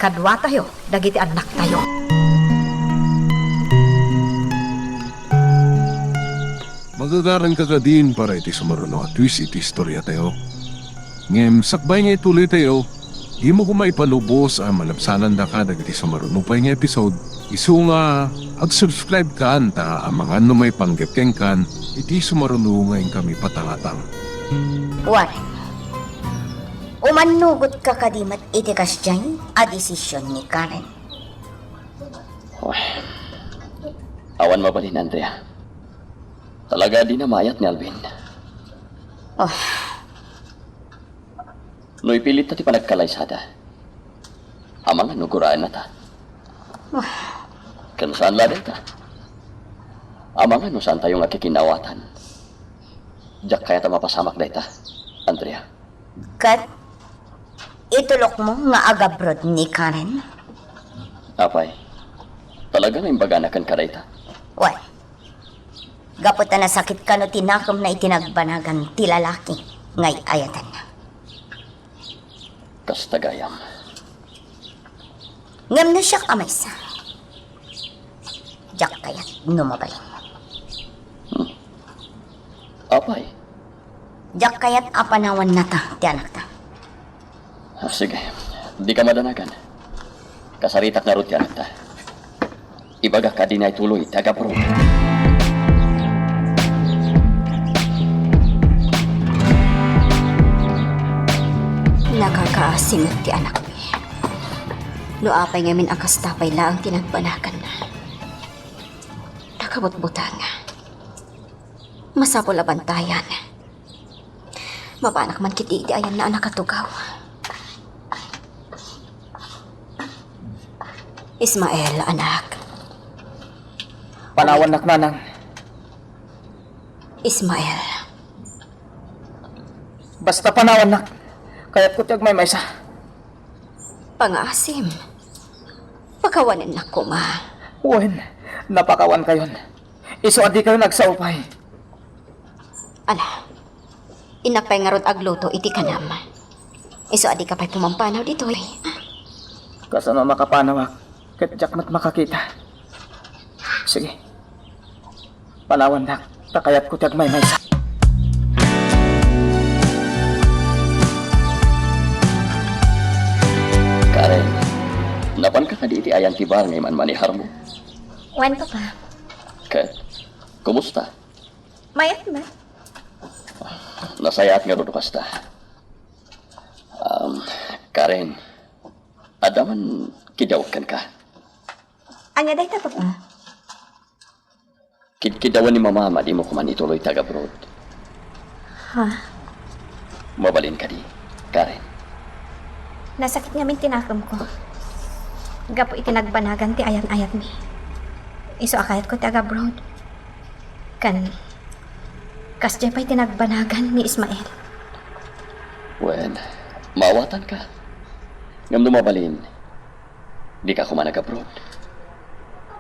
Kadwa tayo, dagiti anak tayo. Magagaran ka din para iti sumaruno at twist iti istorya tayo. Ngem, sakbay nga ituloy tayo. Di mo ko maipanubos ang malabsanan da ka dagiti sumaruno pa nga episode. Isu nga, ag-subscribe ka anta ang mga ano may panggapkeng kan, iti sumaruno ngayon kami patalatang. Warren. Umanugot ka kadimat itikas dyan a desisyon ni Karen. Awan mabalin, Andrea. Talaga di na mayat ni Alvin. Oh, No ipilit na ti panagkalaysada. Amang nuguraan na ta. Kan saan la ta? Amang no saan tayo nga kikinawatan. Diyak kaya ta mapasamak ta, Andrea. kat itulok mo nga agabrod ni Karen. Apay, talaga na imbaganakan ka ta. Why? Gapot na nasakit ka no tinakom na itinagbanagan ti lalaki ngay ayatan na. Kastagayam. Ngam na siya kamaysa. Diyak kaya't numabalin. Apay, Diyak kaya't apanawan na ta ti anak ta. sige. Di ka madanagan. Kasaritak na ruti anak ta. Ibaga ka di na ituloy, taga pro. Nakakaasim ti anak mi. No apay ngamin ang kastapay laang tinagbanakan na. Nakabutbutan nga. Masapol a bantayan. Mabanak man kiti iti ayan na anak katugaw. Ismael, anak. Panawan nak nanang. Ismael. Basta panawan nak. Kaya't ko tiyag may maysa. Pangasim. Pagkawanin na ko, ma. Wen, napakawan kayon. Iso adi kayo nagsaupay. Ala, inapay nga rod agluto iti kanam. Iso adi ka pa'y pumampanaw dito eh. Kasano makapanawak. Kat jakmat makakita. Sige. Panawan nak. Takayat ko tiyag may maysa. Karen, napan ka di iti ayan tibar ngay man manihar mo. Wan papa. Kat, kumusta? Mayat ba? Nasayat nga ro kasta. Karen, adaman kidawkan ka. Anya day ta papa? Kidawan ni mama, di mo kuman ituloy taga-abroad. Ha? Mabalin ka di, Karen. Nasakit nga min tinakam ko. Gapo itinagbanagan ti ayan-ayat mi. Iso akayat ko ti aga-abroad. Kasya pa'y tinagbanagan ni Ismael. Well, maawatan ka. Ngam dumabalin, di ka kuman nag-abroad.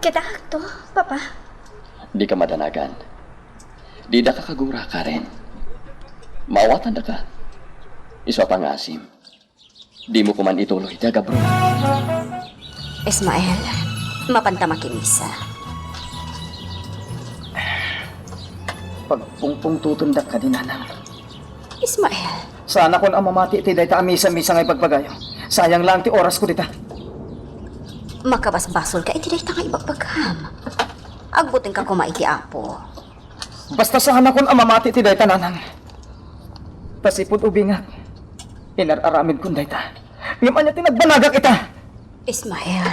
Kita to, papa. Di ka madanagan. Di da ka kagura, Karen. Maawatan da ka. Iso pangasim. Di mo kuman ituloy, taga-abroad. Ismael, mapantama kinisa. Pagpungpung tutundak ka din nanang. Ismael, Sana kon ang mamati iti day ta amisa-misa ngay pagpagayo. Sayang lang ti oras ko dita. makabasbasol ka iti day nga ibagbagam. Agbuting ka kumaiti apo. Basta sana kon ang mamati iti day ta nanang. Pasipod ubingat. Inararamid kun day ta. Ngam anya tinagbanagak ita. Ismael,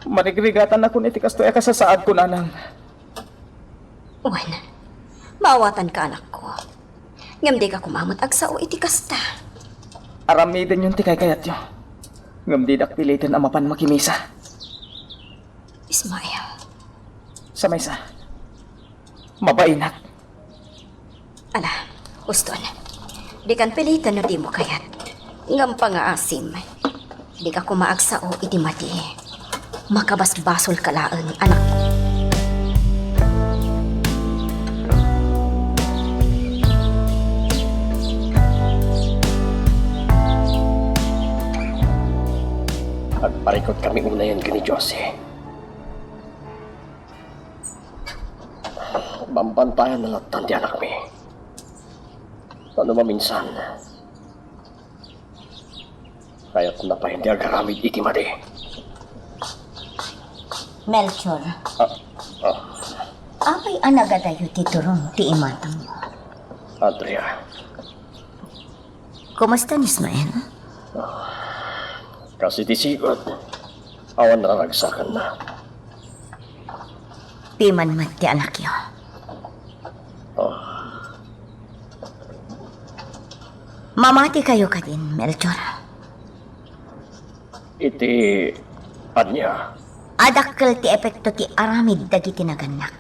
Marigrigatan ako ni Tikastoy kasasaad ko nanang. uwan, maawatan ka anak ko. Ngam di ka kumamot agsao iti kasta. Aramidin yung tikay kayat yun. Ngam di dakpilitin ang mapan makimisa. Ismael, Sa maysa. Mabainak. ala, uston. Di kan pilitan no di mo kayat. Ngam pa nga asim. Di ka kumaagsao iti mati. Makabasbasol ka laang anak. Agparikot kami una yan kini Jose. Bambantayan na latan di anak mi. Ano maminsan. Kaya't na pa hindi agaramid iti madi. Melchor, apay anagadayo ti turong ti imatang mo. Andrea, Kumusta ni Ismael? kasi tisigod. Awan naragsakan na. Piman mat ti anak yo. Mamati kayo ka din, Melchor. Iti, anya, Adakkel ti epekto ti aramid dagiti naganak.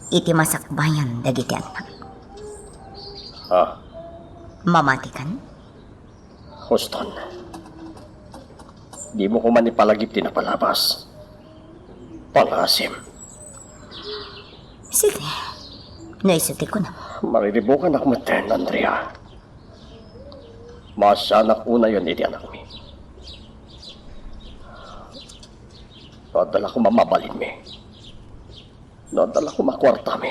Iti masakbayan dagiti anak. Mamati kan? Houston. Di mo ko man ipalagip tinapalabas. Pangasim. Sige. Naisuti ko na. Mariribukan ako maten, Andrea. Masanak una yon iti anak mi. Nadala ko mamabalin mi. Nadala ko makwarta mi.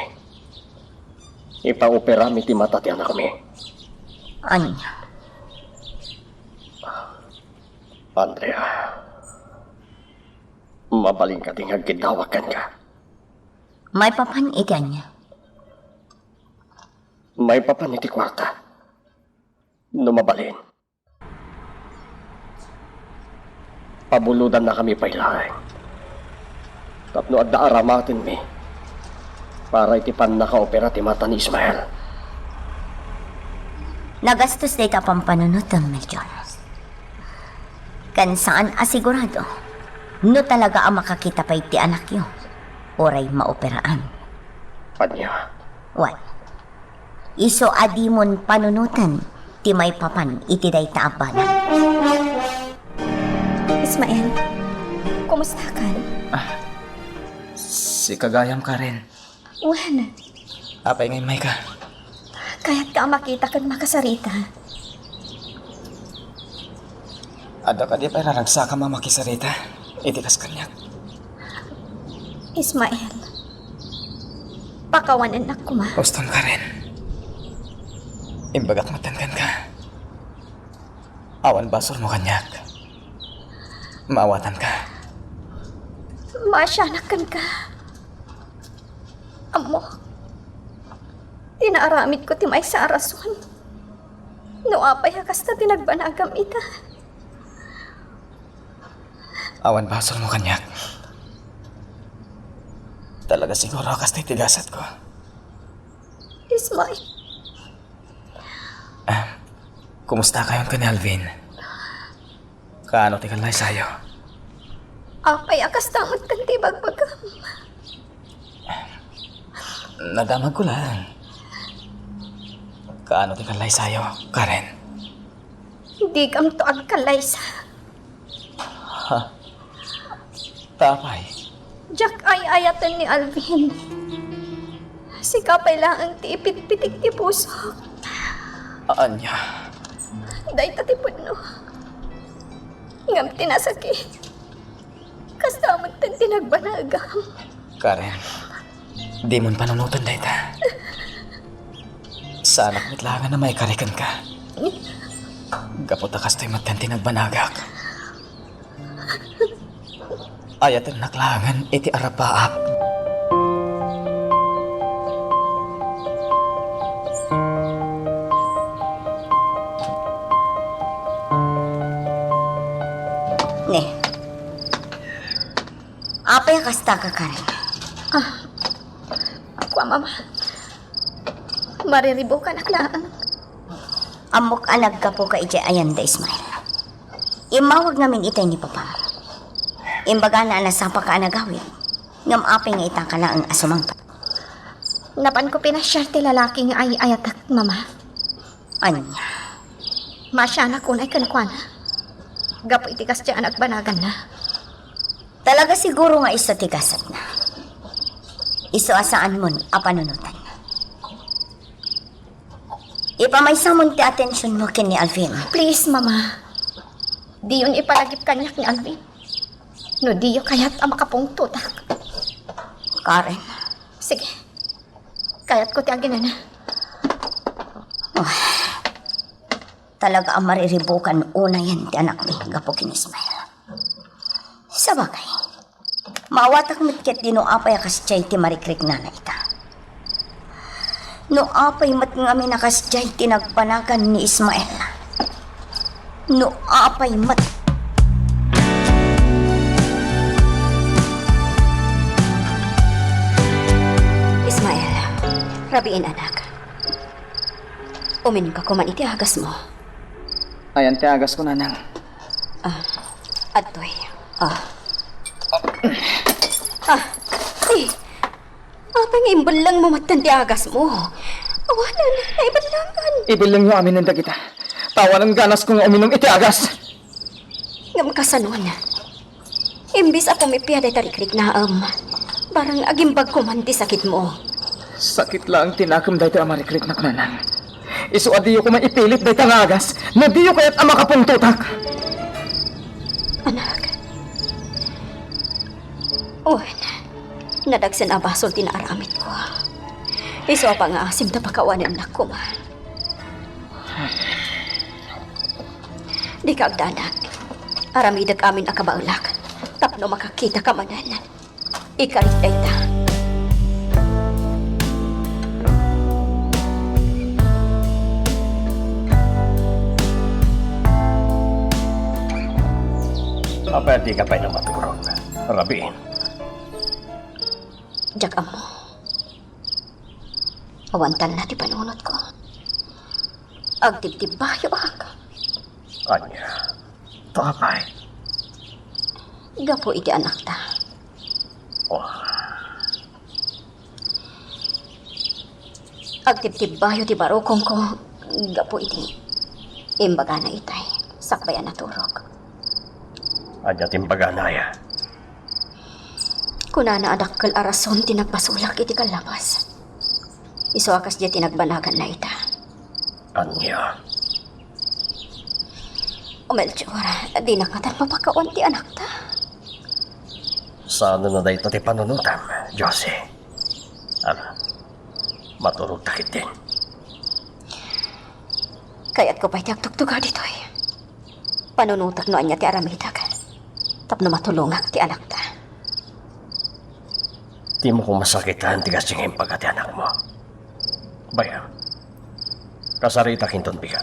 Ipa-opera mi ti mata ti anak mi. Anya? Andrea. Mabaling ka ting hagkidawakan ka. May papan iti anya. May papan iti kwarta. Numabalin. Pabuludan na kami pailaeng. Tapno adda aramatin mi. Para iti pan naka-opera ti mata ni Ismael. Nagastos day ka pang panunutan, Melchor. Kan saan asigurado, no talaga ang makakita pa iti anak yo, oray maoperaan. Anya. What? Iso adimon panunutan, ti may papan iti day taabanan. Ismael, kumusta ka? Si kagayam ka rin. Uwan, Apay ngay may ka. kaya't ka makita kan makasarita. Ada ka di pa raragsa ka mamakisarita. Itikas kanyak. Ismael, pakawanan na kuma. Houston ka rin. Imbagak matangkan ka. Awan basol mo kanyak. Maawatan ka. Masyanakan ka. Amo, tinaaramid ko ti may sa arason. No apay hakas na tinagbanagam ita. Awan basol mo kanyak. Talaga siguro kas tigasat ko. Ismael, Kumusta kayon ka ni Alvin? Kaano ti kalay sayo? apay akas tamot kan ti bagbagam. Nadamag ko lang. Kaano ti kalay sayo, Karen? Di kam to agkalaysa. Tapay. Jack ay ayatan ni Alvin. Sikapay lang ang ti ipit-pitik ti puso. Anya. Day tatipod no. Ngam tinasakit. Kastamot tan tinagbanagam. Karen, di mon panunutan dayta. Sana mitlangan na may karikan ka. Gaputa kastoy matanti nagbanagak. Ayatan naklangan iti arapaap. Ne. Apay kasta ka rin. Ako, mama. Mariribo ka naklaan. Amok anag ka po ka ije ayan da Ismael. Imawag namin itay ni Papa. Imbaga na anasapa ka anagawin. Ngam apay nga itang ka ang asumang pa. Napan ko pinasyar ti lalaki nga ay ayatak, mama. Anya. Masya na kunay kanakwana. Gapo itikas dyan at banagan na. Talaga siguro nga iso tigasat na. Iso asaan mon apanunutan. Ipamaysa mon ti atensyon mo kin ni Alvin. Please, mama. Di yun ipalagip kanyak ni Alvin. No, di yun kaya't ang makapungtutak. Karen. Sige. Kaya't ko ti aginan na. Talaga ang mariribukan una yan ti anak ni Gapo kin Ismael. Sa bagay, mawatak mitket di no apay akasjay ti marikrik na ita. No apay mat nga mi nakasjay ti nagpanagan ni Ismael. No apay mat. Ismael, rabiin anak. Umin ka kuman iti hagas mo. Ayan, tiagas ko, nanang. Atoy. Apa nga imbalang mo matan ti agas mo? Awanan, naibalangan. Ibilang yung amin ng kita. Tawa ng ganas kong uminom itiagas. Ngam kasanon. Imbis ako may piyaday tarikrik na barang agimbag ko man ti sakit mo. Sakit lang tinakam dahi ang marikrik na nanang. Isu adiyo ko maipilit dahi tangagas. Na diyo kaya't ang makapungtutak. Anak. Nadagsan na basol tinaaramit ko. Iso pa nga asim na pakawanan na ko, ma. Di ka agdanak. Aramidag amin akabaulak. Tapno makakita ka manan. Ikarit day ta. Apa di ka pa na maturog? Rabiin. Diyak amo. Awantan na ti panunot ko. Agtibtib bayo ak. Anya. Tapay. Gapo iti anak ta. Agtibtib bayo ti barokong ko. Gapo iti. Imbaga na itay. Sakbayan na turok. Anya timbaga na ya. Kunana adakkel arason tinagpasulak iti kalabas. Iso akas di tinagbanagan na ita. Anya. O Melchor, di na katan papakawan ti anak ta. Saan na dahito ti panunutam, Josie? Maturog takit din. Kaya't ko pa'y tiyagtugtuga dito eh. Panunutak no anya ti aramidag. Tapno matulungak ti anak ta. Di mo kung masakitan ti kasingin pagkati anak mo. Bayam. Kasarita kinton biga.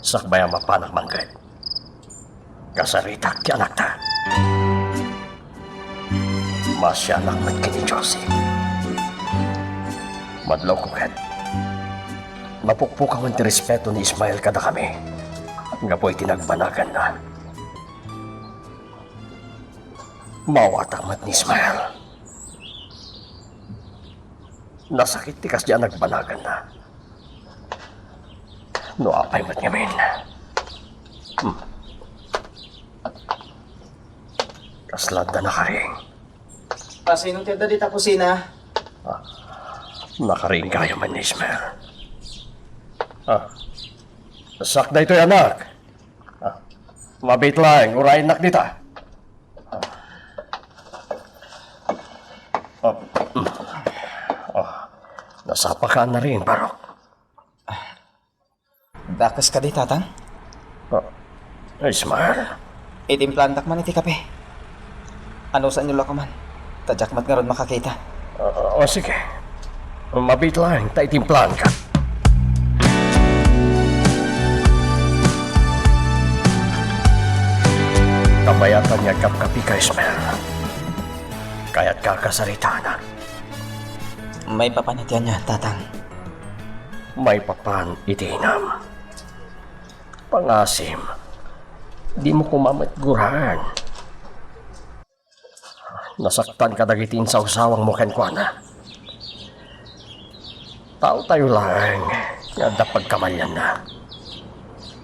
Sakbaya mapanak manggad. Kasarita ti anak ta. Masya anak mat kini Josie. Madlaw ko kat. Mapukpukawan ti respeto ni Ismael kada kami. Nga po'y tinagbanagan na. Mawatak mat ni Ismael. Nasakit tikas diyan nagbanagan na. No apay mat ngamin. Kaslad na nakaring. Pasinong tiyada dita kusina. Nakaring kayo man ni Ismael. Sakda ito'y anak. Mabit lang, urayin nak dita. Nasapakaan na rin, Barok. Dakas ka di, tatang. Ismael. Itimplantak man iti kape. Ano sa inyo ka man? Tadyak mat nga ron makakita. Sige. Mabit lang, taitimplan ka. bayatan niya kapkapi ka, Ismael. Kaya't kakasarita na. May papanitian niya, tatang. May papan itinam. Pangasim, di mo kumamatgurahan. Nasaktan ka dagitin sa usawang mo kenkwana. Tao tayo lang, nga dapat kamalyan na.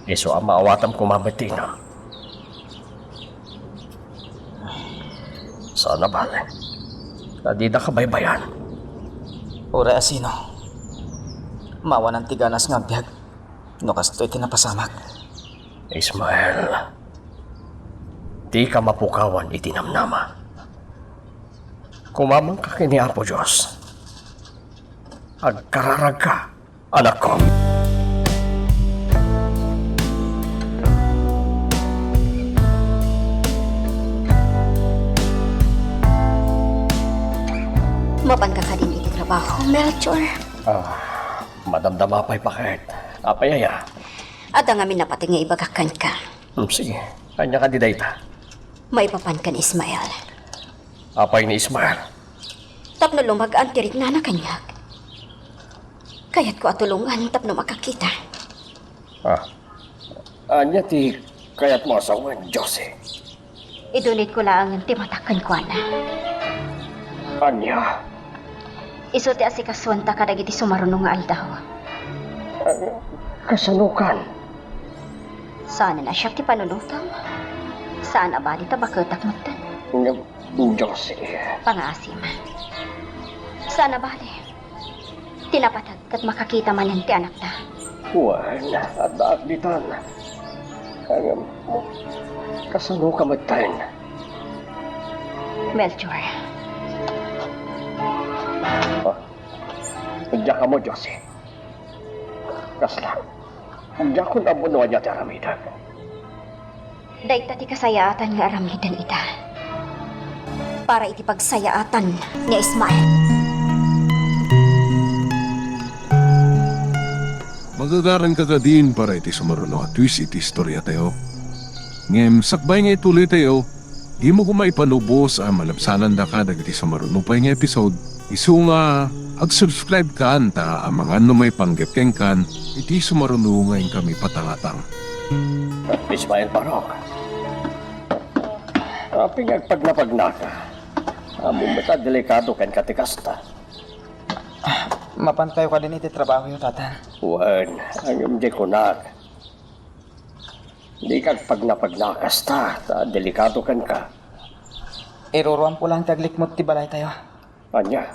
Iso ang maawatam kumamatinam. Sana ba? Di na kabaybayan. Ura asino. Mawa ng tiganas nga biyag. No kastoy tinapasamak. Ismael, di ka mapukawan itinamnama. Kumamang ka kini Apo Diyos. Agkararag ka, anak ko. Mapan ka din iti trabaho, Melchor. Madamdama pa'y pakit. Apayaya. At ang amin napati nga ibagakan ka. Sige, kanya ka di dayta. May papan ka ni Ismael. Apay ni Ismael. Tapno lumagaan tirik na na kanyag. Kaya't ko atulungan tapno makakita. Anya ti kayat mo asawan, Jose. Idunit ko lang ang timatakan ko na. Anya, Iso ti asikasuan ta kadagiti sumarunong nga aldaw. kasanukan. Sana na siya ti panunutom. Saan abali ta baketak matan. Jose. Pangasim. Sana bali. Tinapatag kat makakita man yan ti anak ta. Juan, at daagditan. Kasano ka magtayin? Melchor, Diyan ka mo, Jose. Kasla. Diyan ko nabunuan niya ti aramidan. dayta ti kasayaatan nga aramidan ita. Para iti pagsayaatan ni Ismael. Magagaran ka din para iti sumaruno at twist iti istorya tayo. Ngem, sakbay nga ituloy tayo, di mo kumaipanubos ang malabsanan da ka dagiti sumaruno pa nga episode. Isu nga, ag-subscribe ka anta ang mga may panggepkeng kan, iti sumaruno ngayon kami patangatang. Ismael Barok. Pingagpag na ka. Mumita delikado kan katikasta. Mapantayo ka din iti trabaho yung tatang. Juan, ang hindi ko nak. Di kagpag napagnakas ta delikado kan ka. Iruruan po lang taglik mo ti balay tayo. Anya,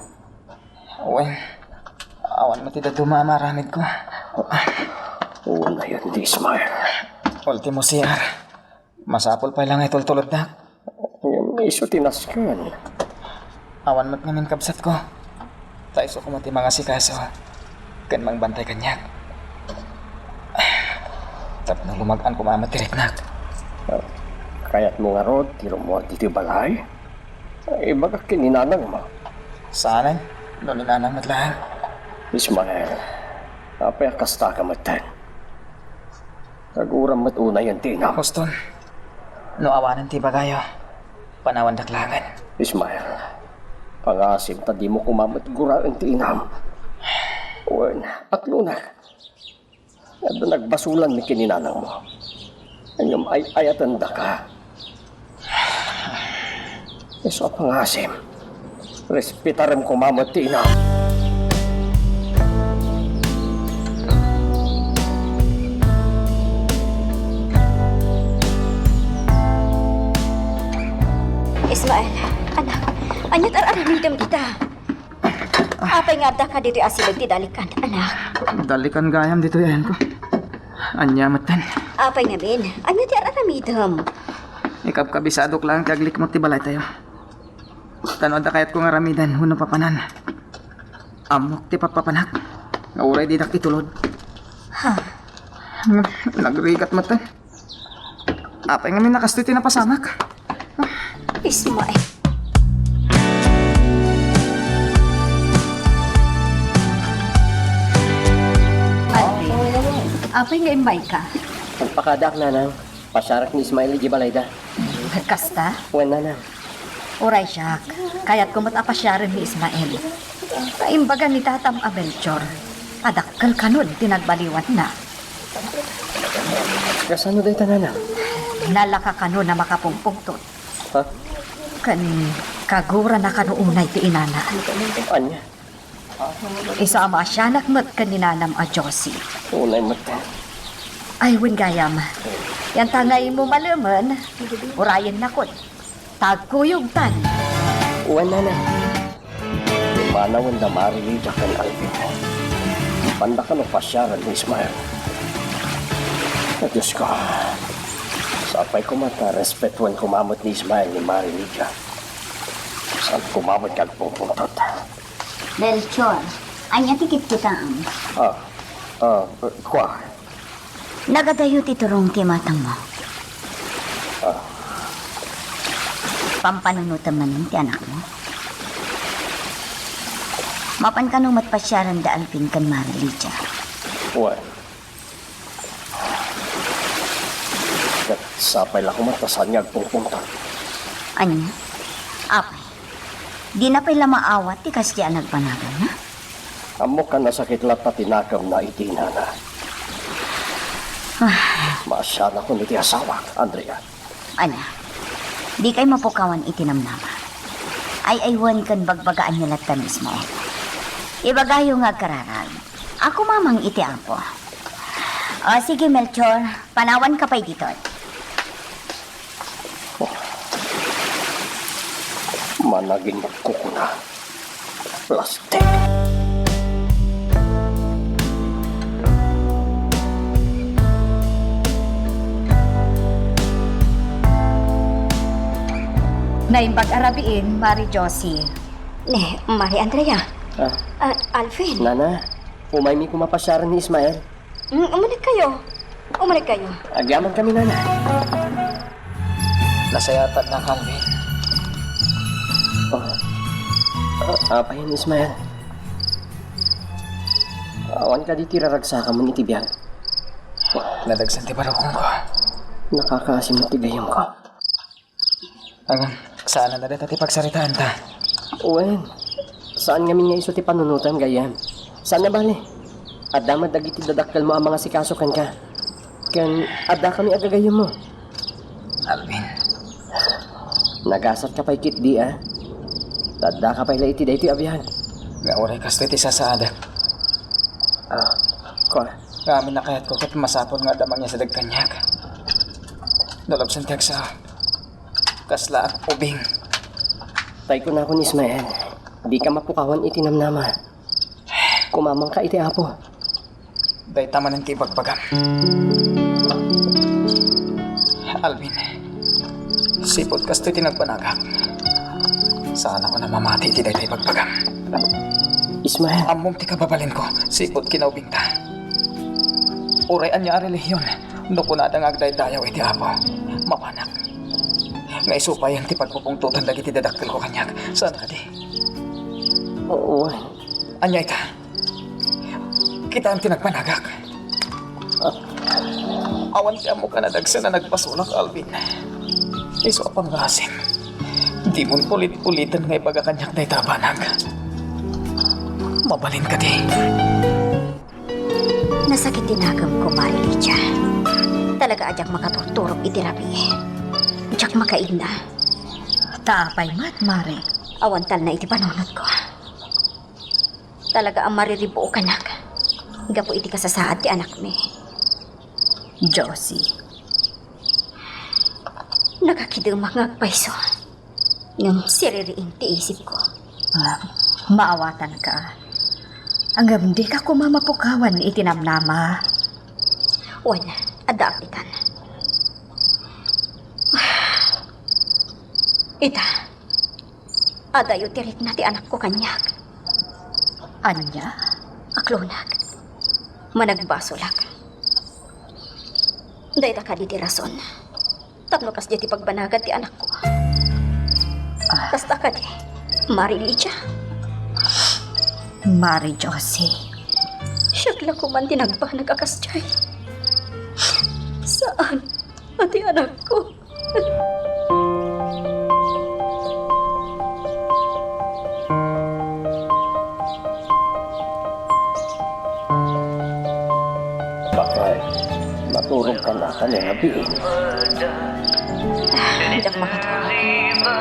Uwen, awan mo ti daduma maramid ko. una yun di Ismael. Ultimo CR. Masapol pa lang itultulod na. Yung iso tinaskan. Awan mo't ngamin kabsat ko. Taiso ko mo ti mga sikaso. Kan mang bantay kanyak. Tap na lumagaan ko mamatirik nak. Kaya't mo nga rod, tiro mo dito balay. Baga kininanang mo. Saan? Doon ninanang matlahan. Ismael, apay kasta ka matan. Naguram mat una yung tinam. Huston, no awanan ti bagayo. Panawan daklangan. Ismael, pangasim ta di mo kumamat gura ang tinam. Uwan, at lunak. At nagbasulan ni kininanang mo. Anyong ayatan da ka. Iso pangasim. Respetaram kumamat tinam. Ismael, anak, anyat aramidam kita. Apay nga da ka dito asilag ti dalikan, anak. Dalikan gayam dito yan ko. Anya matan. Apay nga bin, anyat ti aramidam. Ikap kabisadok lang kaglik mo ti balay tayo. Tanod da kayat ko nga ramidan, huno papanan. Amok ti papapanak. Nga uray di dak itulod. Ha? Nagrigat matan. Apay nga min nakastoy ti napasamak. Ismael. Apay nga imbay ka. Pagpakadak na nang pasyarak ni Ismael di balayda. Kasta? Wen, Nana. Uray siya. Kaya't kumatapasyaren ni Ismael. Kaimbagan ni Tatam Abelchor. Adakkel kanon tinagbaliwan na. Kasano dahi ta, Nana? Nalaka kanon na makapungpungtot. Ha? Kan kagura na kanuunay ti inana. Anya? Isa ama siya nakmat kaninanam a Josie. Unay mata. Ay, gayam. Yan tangay mo malaman. Urayan na ko. Tagkuyog tan. Wen, Nana. Manawan na Marilita kan Alvin. Banda ka ng pasyaran ni Ismael. Diyos ko. Sapay ko mata, respetuan kumamot ni Ismael ni Marilita. Saan kumamot kag pupuntot? Melchor, anya tikit kita ang. Kwa. Nagadayo ti turong ti matang mo. Pampanunutan man ti anak mo. Mapan ka nung matpasyaran da Alvin kan Marilita. Wen. Sapay lang kumatasan nga agpupuntot. Anya? Apay. Di na pa'y lamaawat ti kasya nagpanagan na. Amo ka nasakit lang na tinakaw na itina na. Maasya na ko ni ti asawa, Andrea. Anya? Di kay mapukawan itinamnama. Ay aywan kan bagbagaan nila tan Ismael. Ibagayo nga kararag. Ako mamang iti apo. O sige Melchor, panawan ka pa'y dito. Managing magkukuna. Plastic. Naimbag arabiin, Mari Josie. Mari Andrea. Ah, Alvin. Nana, umay mi kumapasyaran ni Ismael. Umalik kayo. Agyaman kami, Nana. Nasayatan na, Calvin. Apahin, Ismael. Awan ka di tiraragsa ka mo ni Tibiyag. Nadagsan ti barokong ko. Nakakaasim mo tigayam ko. Agan, saan na dati pagsaritaan ta? Uwen, saan nga nga iso ti panunutan gayam? Saan na bali? Adda madagiti dadakkel mo ang mga sikasukan ka. Kan adda kami agagayam mo. Alvin, Nagasat ka pa'y kit di Dadda ka pa'y laiti da iti abiyan. nga oray kasto iti sasaadak. Kwa, Kami na kayat ko kat masapol nga damang niya sa dagkanyak. Nalabsan tiyak sa kasla at ubing. tay ko na ako ni Ismael. Di ka mapukawan itinamnama. Kumamang ka iti apo. Day taman ng tibagpagam. Alvin, sipot kasto iti nagpanagak. Saan ako na mamati iti day pagpagam. Ismael, Among ti kababalin ko, sipot kinaubing ta. Uray anya relihiyon, no kunada nga agday-dayaw iti apo. Mapanak. Nga isupay ang ti pagpupungtutan dagiti dadaktil ko kanyak. Saan ka di? Uwen. Anya ita. Kita ang tinagpanagak. Awan ti amo ka na dagsa na nagpasulak, Alvin. Iso apang asim. Di mo ulit-ulitan nga ipagakanyak na itabanag. Mabalin ka di. Nasakit tinagam ko, Marilita. Talaga ajak makaturturok itirabi. Ajak makaigna. Taapay mat, Mari. Awantal na iti panunod ko. Talaga ang mariribo ka nak. Higa po iti kasasaad ti anak mi. Josie. Nakakidang mga paiso. Yung siririin ti isip ko. Maawatan ka. Hanggang di ka kumamapukawan itinamnama. Wala, adapitan. Ita, adayo tirik na ti anak ko kanyak. Anya? Aklonag. Managbasolak. Dahil ka di ti rason. Tapno kas di ti pagbanagan ti anak ko. Basta ka di, Marilita. Mari Josie. Siyagla ko man tinagbanag akas jay. Saan? Pati anak ko. kung kanata niya nabiin. Hindi ako makatulog.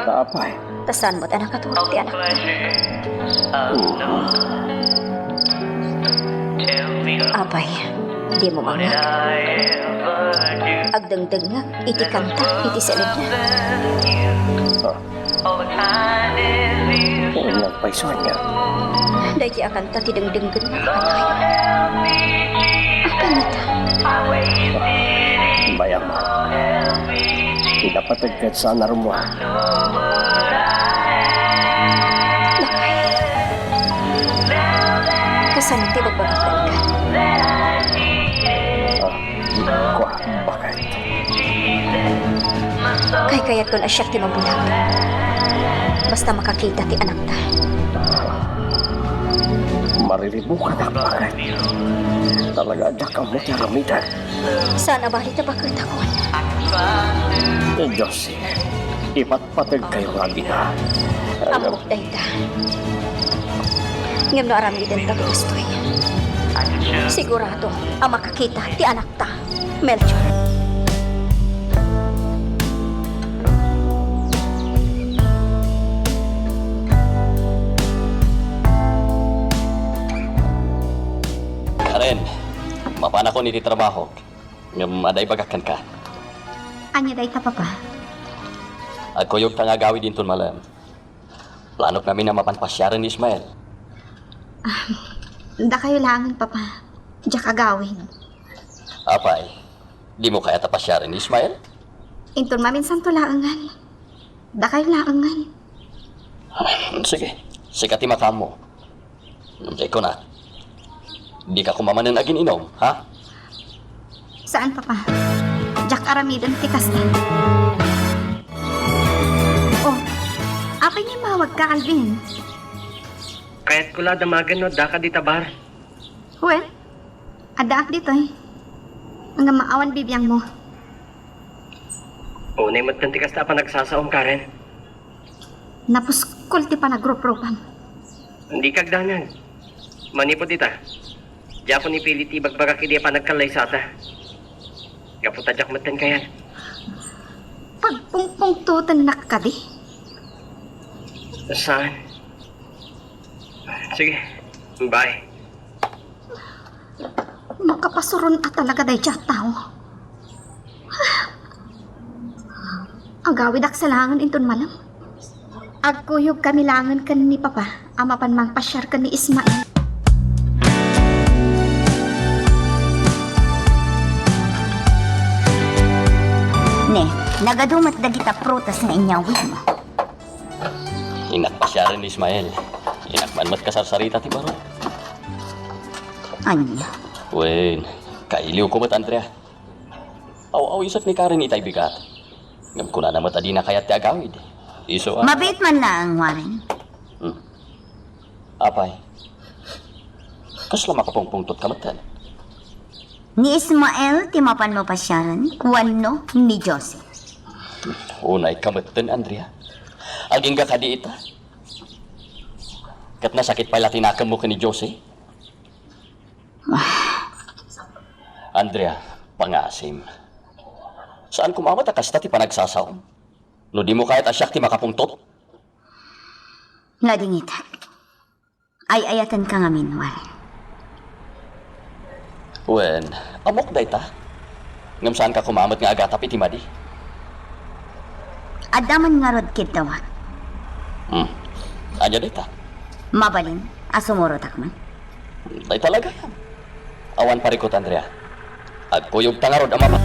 Tapay. Tasan mo't anak katulog ti anak. Abay, di mo mangyak. Agdangdangag, iti kanta, iti selid na. Kung nagpaisuan niya. Dahil ki akanta ti dangdanggan na kanayo. Akan nita. Bayama. Pinapatagkat sa narumwa. Kasan ti magbabakal ka. Kwa, bakit? Kay kayat ko na siya ti mabulag. Basta makakita ti anak ta. Mariribukan na bakit? Talaga adak ang mo ti aramidan. Sana balik na bakit ako? Diyos, ipatpatag kayo nga bina. Amok dahi ta. Ngam no aramidan ta gustoy. Sigurado ang makakita ti anak ta. Melchor. Karen, mapana ko niti trabaho. Ngam aday bagakan ka. Anya day ta papa. Agkuyog tangagawi din ton malam. Planok namin na mapanpasyaran ni Ismael. Da kayo langan papa. Diyak agawin. Apay, di mo kaya tapasyaran ni Ismael? Inton mamin santo laangan. Da kayo laangan. Sige, sikati makamo. Nandiyan ko na. Di ka kumamanan agin inom, ha? Saan papa? Diyak aramidan ti kastan. Oh, apay niya mawag ka Alvin. Kahit kula damagan no, daka di tabar. Well, adaak dito eh. Ang maawan bibiyang mo. Unay matantikas na pa nagsasaom, Karen. Napuskol ti pa nagrup-rupam. Hindi kagdanan. Manipod ita. Diyapo ni Piliti bagbagak idi pa nagkalay sa ata. Gaputa jak matan kayan. Pagpungpung tutan nakadi. Saan? Sige, bye. Makapasuron at talaga day siya tao. Agawid ak sa langan inton malam. Agkuyog kami langan kan ni papa. Amapan mang pasyar kan ni Ismael. Ne, nagadumat dagita prutas nga inyawin mo. Inakpasyaran ni Ismael. Inakmanmat kasarsarita ti baro. Anya? Wen, kailiw ko mat Andrea. Aw isak ni Karen itay bigat. Ngam ko na naman tadi na kayat ti agawid. Iso Mabait man lang, Warren. Apay. Kasla makapungpungtot kamatan. Ni Ismael, timapan mo pa siyaran, wano ni Jose. Unay kamatan, Andrea. Aging ka di ita. Kat nasakit pala tinakam mo ka ni Jose. Andrea, pangasim. Saan kumamot akas ti panagsasaom? No di mo kahit asyak ti makapungtot? Ladingit. Ay ayatan ka nga minwal. Wen, amok day ta. Ngam saan ka kumamot nga agata piti madi? Adaman nga rod kid tawa. Anya day ta? Mabalin, asumuro takman. Day talaga yan. Awan parikot, Andrea. Agkuyog tangarod ang mama.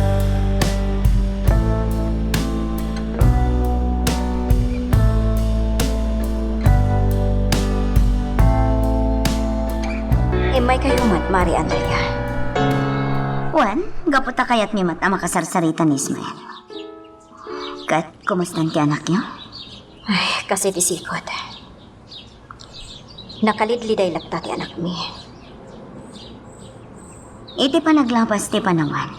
May kayo mat, Mari Andrea. Wan, gaputa kayat ni mat ang makasarsarita ni Ismael. Kat, kumustan ti anak niyo? Ay, kasi disikot. Nakalidliday lagta ti anak mi. Iti pa naglapas ti panawan.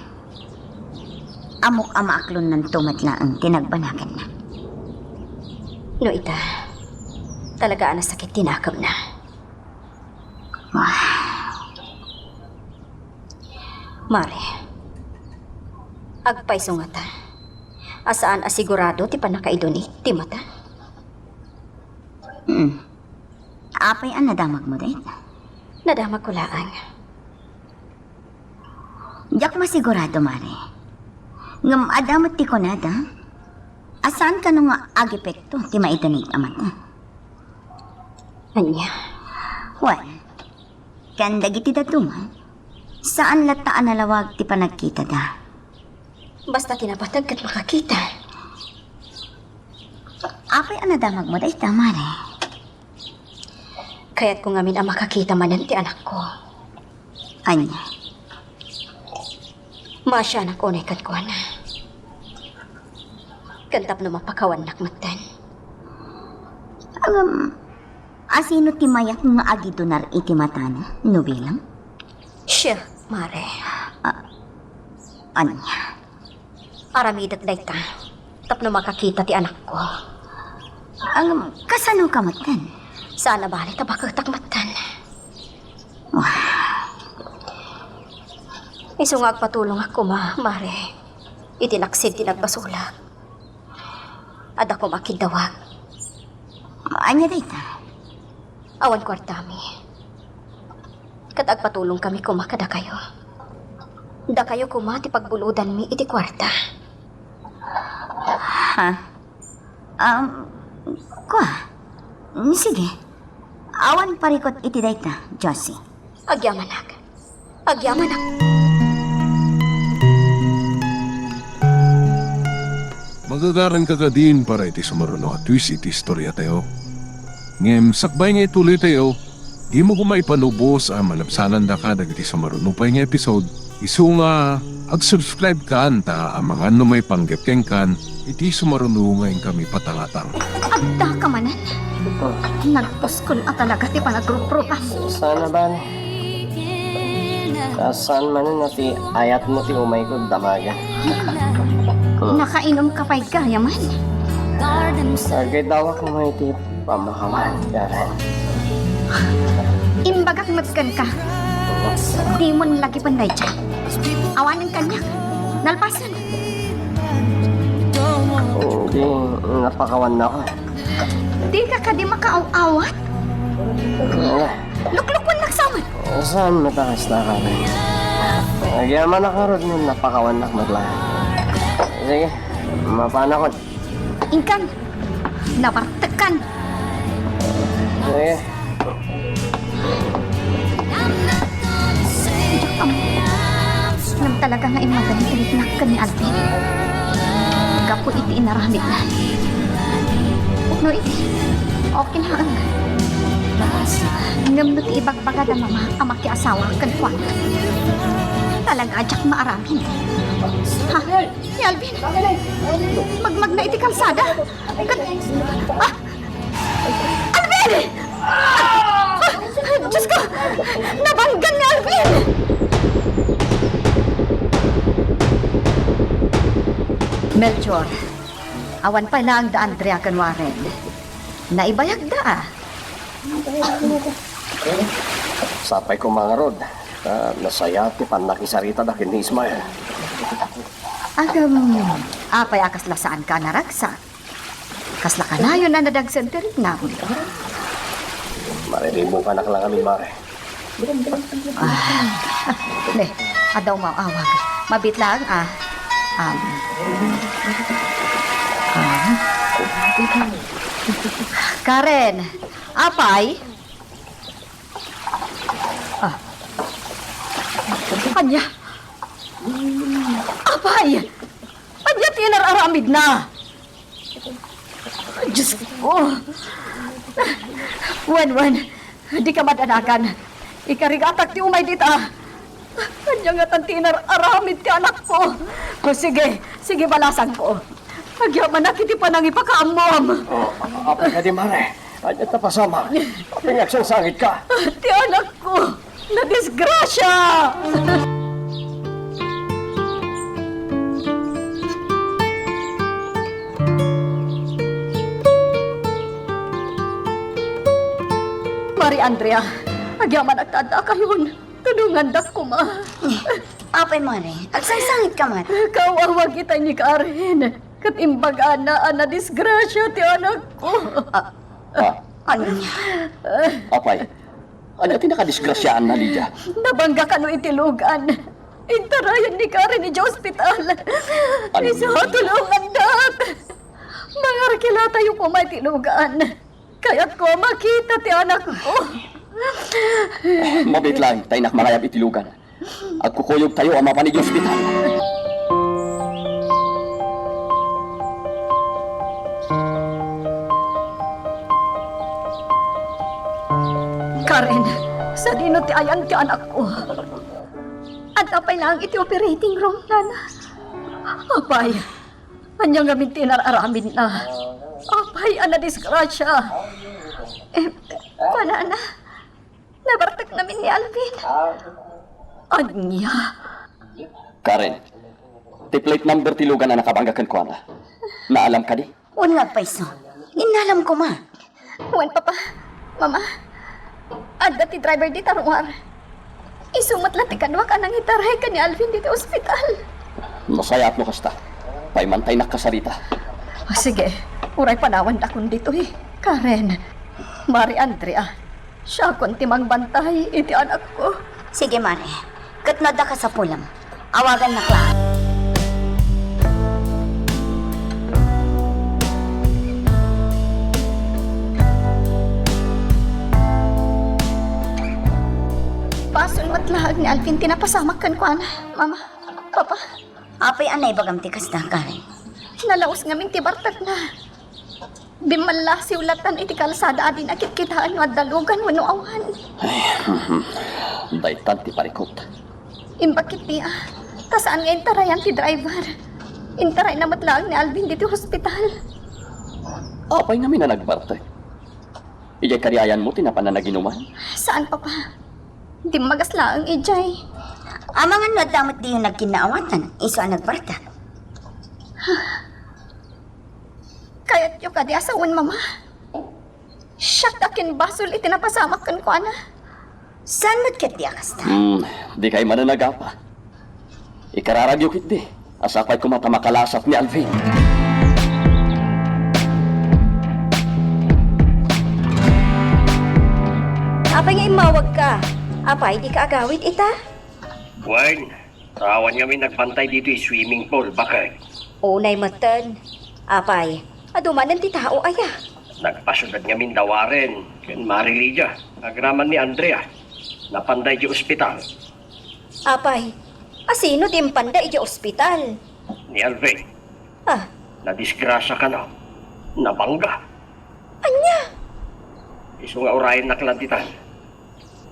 Amok amaaklon ng tumatlaang tinagbanakan na. No ita, talaga ang sakit tinakam na. Mare, Agpay sungata. Asaan asigurado ti panakaidoni, ti mata? Apay ang nadamag mo dahil. Nadamag ko laang. Diyak masigurado, Mare. Ngam adamat ti konada. Asaan ka nung agipekto ti maidanig amat na? Anya, Well, kanda giti datungan. Saan lataan nalawag ti panagkita da? basta tinapatag kat makakita. Apay ang nadamag mo dahil, Mare. Kaya't kung amin ang makakita manan ti anak ko, Anya, masya anak unay kat ko na. Kantap na mapakawan nakmatan. asino ti mayak nga agidonar iti matana? Nobelang? Siya, Mare. Anya, Aramidat day ta. Tap na makakita ti anak ko. kasano ka matan? Sana bali tabakatakmatan. Isungag patulong ako, Mare. Itinaksid tinagbasula. At ako makidawag. Anya day ta? Awan kwartami. Katag patulong kami kumakada kayo. Da kayo kumati pagbuludan mi iti kwarta. Ha? Kwa? Sige. Awan parikot iti day ta, Josie. Agyamanak. Agyamanak. Magagaran ka ka din para iti sumaruno at twist iti istorya tayo. Ngem, sakbay nga ituloy tayo, di mo kumay panubos ang malabsanan da ka dagiti sumaruno pa nga episode. Isu nga, ag-subscribe ka anta ang mga numay panggapkeng kan, iti sumaruno ngayon kami patangatang. Agda ka manan. Nagpuskon at talaga ti panagrupropas. Sana ba? Saan man na ti ayat mo ti umay ko damaga. Nakainom ka pa'y gaya man. Sagay daw ako may ti pamakawan. Karen. Imbagak matgan ka. Di mo lagi panday dyan. Awanan kanyak. Nalpasan. Hindi, napakawan na ako. Di ka di makaaw-awat. Luklukwan nagsaman. Saan matakas na ka rin? Nagyaman na ka rin nun, napakawan na madlang. Sige, mapana ko. Ingkan. Nabartakan. Sige. Nam talaga nga imagaling tinitnak ka ni Alvin. Gapo iti inaramid na. No iti. Okay na ang. Ngam no ti ibagbaga da mama amaki asawa kan kwa. Talaga ajak maaramin. Ha? Ni Alvin? Magmag na iti kalsada? Kan... Ah! Alvin! Diyos ko! Nabanggan ni Alvin! Melchor, awan pa lang da Andrea kanwaren. Naibayag da Sapay ko mga rod. Nasaya ti panakisarita da ni Ismael. Apay akasla saan ka naragsa. Kasla ka na yun na nadagsan tirik na. Mariribo ka na lang kami, Mare. Ne, adaw mawawag. Mabit lang Karen, apay? Anya? Apay? Anya tinararamid na? Diyos ko. Wan, di ka madanakan. Ikarigatak ti umay dita. Anya nga tan tinararamid ti anak ko. O sige, balasan ko. Agyaman na kiti pa nang ipakaamom. Apay ka di, Mare. Anya tapasama. Apay nga sangit ka. Ti anak ko, na disgrasya! Mari Andrea, agyaman at tada kayon. Tulungan dak ko, ma. Apay, Mare. Agsangsangit ka, Mare. Kawawa kita ni Karen. Katimbaga na disgrasya ti anak ko. Ano niya? Apay, ano tinakadisgrasyaan na, Lydia? Nabangga ka no itilugan. Intarayan ni Karen ni hospital. Ano Isa yun? tulungan dat. Mga kilata yung kumay tilugan. Kaya't ko makita ti anak ko. Mabit lang, tayo nakmarayab itilugan. Agkukuyog tayo ang mapanig ospital. Karen, sa dino ti ayan ti anak ko. At apay lang iti operating room nana. Apay, anyang gamin tinararamin na. Apay, ana disgrasya. Panana, nabartak namin ni Alvin. Anya, Karen, ti plate number tilugan na nakabanggakan ko na. Naalam ka di? Unag pa iso. Inalam ko, ma. Wan papa, mama. Adda ti driver di taruar. Isumat lang ti kanwa ka nang itaray ka ni Alvin dito ospital. Masayat mo kasta. Paimantay na kasarita. sige, uray panawan akong dito eh. Karen, Mari Andrea, siya kon timang bantay iti anak ko. Sige, Mare. Katnada ka sa pulam. Awagan na kla. Pasul matlaag ni Alvin tinapasamak kan ko ana. Mama, papa, Apay anay bagam ti kasta, Karen. nalaos ngamin ti bartag na. Bimala si ulatan iti kalsada adin akit kitaan nga dalugan wano awan. Daitan ti parikot. Imbakit niya. Kasaan nga intarayan ti driver? Intaray na matlaag ni Alvin dito hospital. Apay namin na nagbarte. Iyay kariayan mo tinapananaginuman. Saan papa? Di magaslaang ijay. Amangan no damot di yung nagkinaawatan. Iso ang nagbarta. Kaya't yung kadi asawan mama. Siyak akin basol itinapasamak kan ko ana. Saan matkat di akasta? Di kayo mananagapa. Ikararagyo kit di. Asapay kumata makalasap ni Alvin. Apay nga imawag ka. Apay, di ka agawid ita? Wan, tawan kami nagbantay dito yung swimming pool. Bakit? Unay matan. Apay, adumanan ti tao aya. Nagpasyudad kami dawarin. Ken Marilija, agraman ni Andrea. Napanday di ospital. Apay, asino di panda iti ospital? Ni Alvin. Ah, Nadisgrasya ka na. Nabangga. anya? Iso nga orayin na klantitan.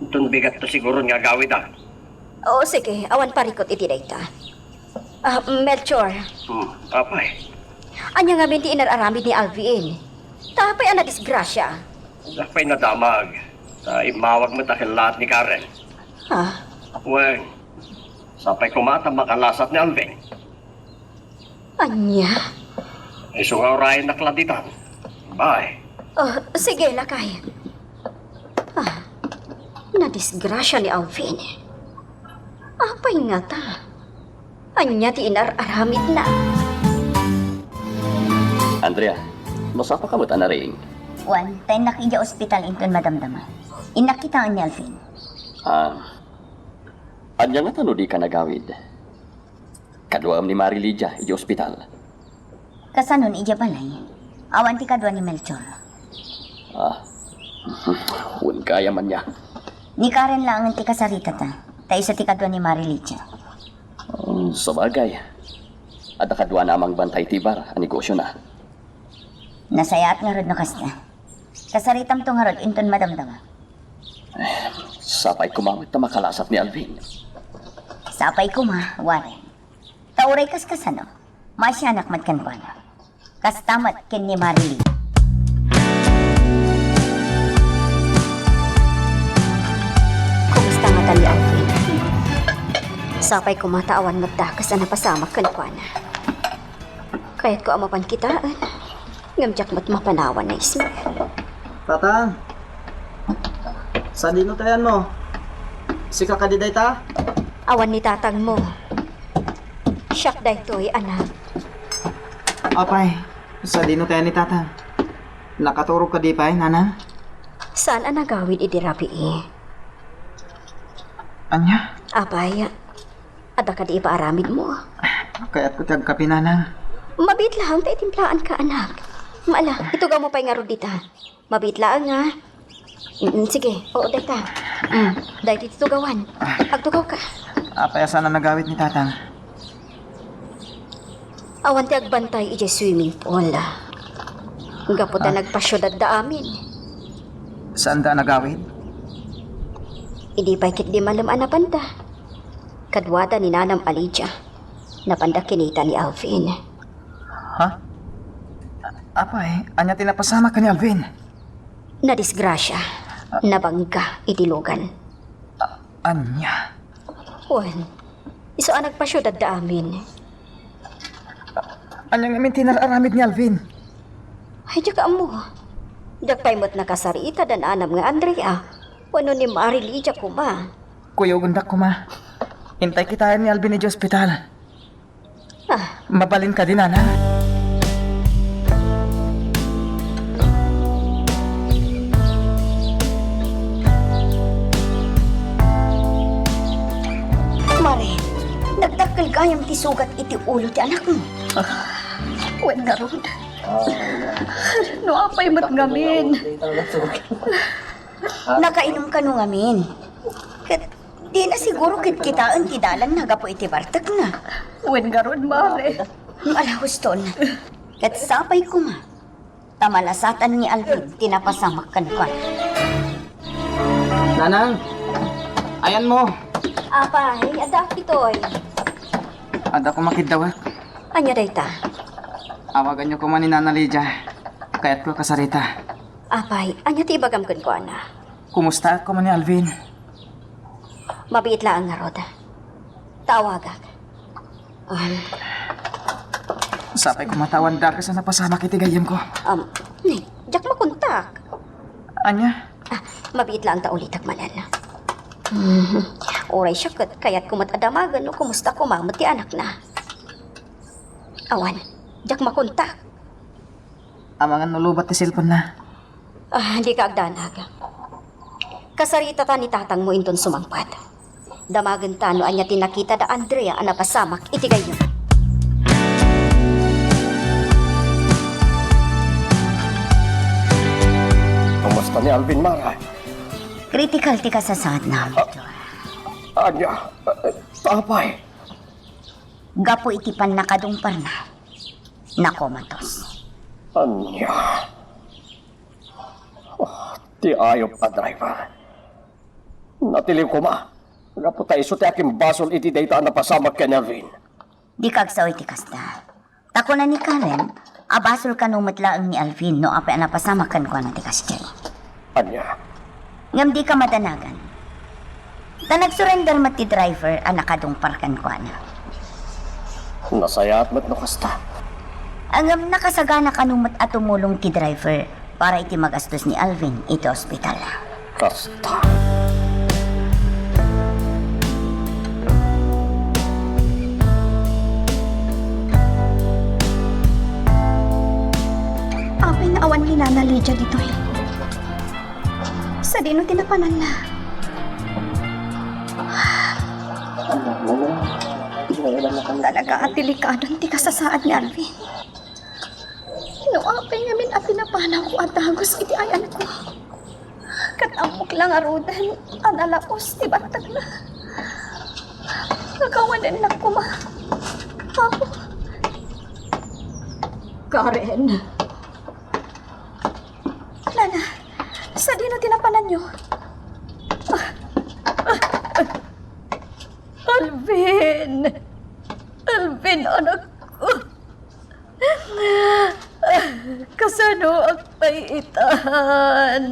Itong bigat to siguro nga gawid ah. Oo, sige. Awan parikot iti dayta. Melchor, Apay. anya nga binti inararamid ni Alvin. Tapay ana disgrasya. Napay nadamag. Sa imawag mo takil lahat ni Karen. Ha? Wan, sapay kumata makalasat ni Alvin. Anya? Iso nga orayin na klantitan. Bye. Oh, sige, lakay. Nadisgrasya ni Alvin. Apay nga ta. Anya ti inararamid na. Andrea, masapa ka mo ta na ring. Wan, tayo nakija ospital inton madamdama. Inakitaan ni Alvin. Anya nga tano di ka nagawid. Kaduam ni Marilija, iji ospital. Kasanon ija balay. Awan ti kadwa ni Melchor. Hun kaya man niya. Ni Karen lang ang ti kasarita ta. Tayo sa ti kadwa ni Marilija. Sa bagay. At nakadwa namang bantay tibar, ang negosyo na. Nasayaat nga rod no kasta. Kasaritam to nga rod inton madamdama. Sapay kumamit na makalasap ni Alvin. Sapay ko ma, Warren. Tauray kas kasano. Masyanak matkan ko na. Kastamat ken ni Marily. Kumusta nga tali, Alvin? Sapay ko mataawan magdakas na napasamak kan ko na. Kaya't ko amapan kitaan. Ngamjak mat mapanawan na Ismael. Tatang, sa dino tayan mo? Si kakadiday ta? Awan ni tatang mo. Siyak daytoy, anak. Apay, sa dino tayo ni tatang. Nakaturog ka di pa nanang? Saan ang nagawid idirapi Anya? Apay, ada ka di ipaaramid mo. Kaya't ko tagkapi nanang. Mabit lang, tayo timplaan ka, anak. Maala, itugaw mo pa yung arudita. Mabit lang, ha? Sige, oo, dayta. Dahil dito tugawan. Agtugaw ka. Apay, saan ang nagawit ni tatang? Awan ti agbantay ije swimming pool. Gaputa nagpasyudad da amin. Saan da nagawit? Idi pa'y kit di malam anapanda. Kadwada ni Nanam Alidja. Napanda kinita ni Alvin. Ha? Apay, anya tinapasama ka ni Alvin? Nadisgrasya. Nabangga itilugan. Anya? Wan, iso ang nagpasyudad da amin. Anyang amin tinararamid ni Alvin? Ay, diya ka mo. Dagpay mo't nakasarita dan anam nga Andrea. Wano ni Marily diya ko ba? Kuya, gundak ko ma. Hintay kita ni Alvin sa ospital. Mabalin ka din, nanang. Mare, nagdakkel gayam ti sugat iti ulo ti anak mo. Wen nga ron. No, apay mo't ngamin. Nakainom ka nung amin. Kat, di na siguro kitaan ti dalan nagapo iti bartag na. Wen nga ron, Mare. Alahuston. Kat sapay ko ma. Tamalasatan ni Alvin, tinapasamak kan ka. Nanang, ayan mo. Apay, adak itoy. Ada ko makidawak. Anya dayta. Awagan niyo ko man ni Nana Lydia. Kaya't ko kasarita. Apay, anya ti ibagam kun ko ana. Kumusta ko man ni Alvin? Mabiit lang nga roda. Tawagak. Sapay ko matawan da ka sa napasama kiti gayem ko. Diyak makontak. Anya? Mabiit lang ta ulit agmanan. Oray siya kat kaya't kumatadamagan no kumusta ko mamot ti anak na. Awan, diyak makontak. Amangan nulubat ti cellphone na. Hindi ka agdanag. Kasarita ta ni tatang mo inton sumangpat. Damagan ta no anya tinakita da Andrea ang napasamak iti gayon. Kamusta ni Alvin, Mara? Critical ti ka sa saad na. Anya, tapay. Gapo iti pan nakadungpar na. Nakomatos. Anya. Ti ayop pa, driver. Natiliw ko ma. Naputay iso ti aking basol iti dayta na pasamak ka Alvin. Di kagsaw iti kasta. Tako na ni Karen, abasol ka nung matlaang ni Alvin no apay napasamakan ko na ti kasta. Anya. Ngam di ka madanagan. Ta nagsurrender mat ti driver ang nakadungparkan ko na. Nasaya at mat no kasta. Angam nakasagana ka nung mat atumulong ti driver para iti magastos ni Alvin iti ospital. Kasta. Apay na awan ni Nana Lydia dito eh. Sa dino tinapanan na. Talaga at delikadon ti kasasaad ni Alvin. No, apay ngamin at pinapanaw ko at hagos iti ayan ko. Katamok lang arudan, analaos ti batag na. Nagawanan lang ko ma. Ako. Karen. Nana, sa dino tinapanan nyo? Alvin! Alvin, anak ko! Kasano ang paiitahan?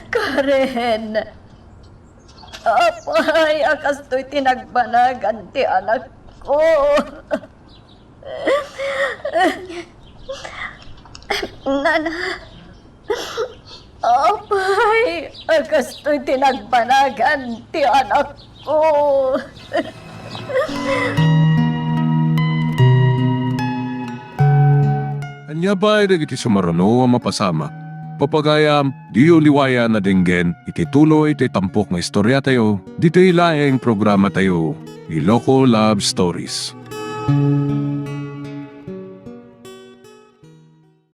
Karen! Apay, akasto'y tinagbanagan ti anak ko. Nana, apay, Ay, agastoy tinagbanagan ti anak ko. Anya ba ay iti sumarano ang mapasama? Papagayam, di uliwaya na dinggen, iti tuloy iti tampok nga istorya tayo, dito ilaeng programa tayo, Iloko Love Stories.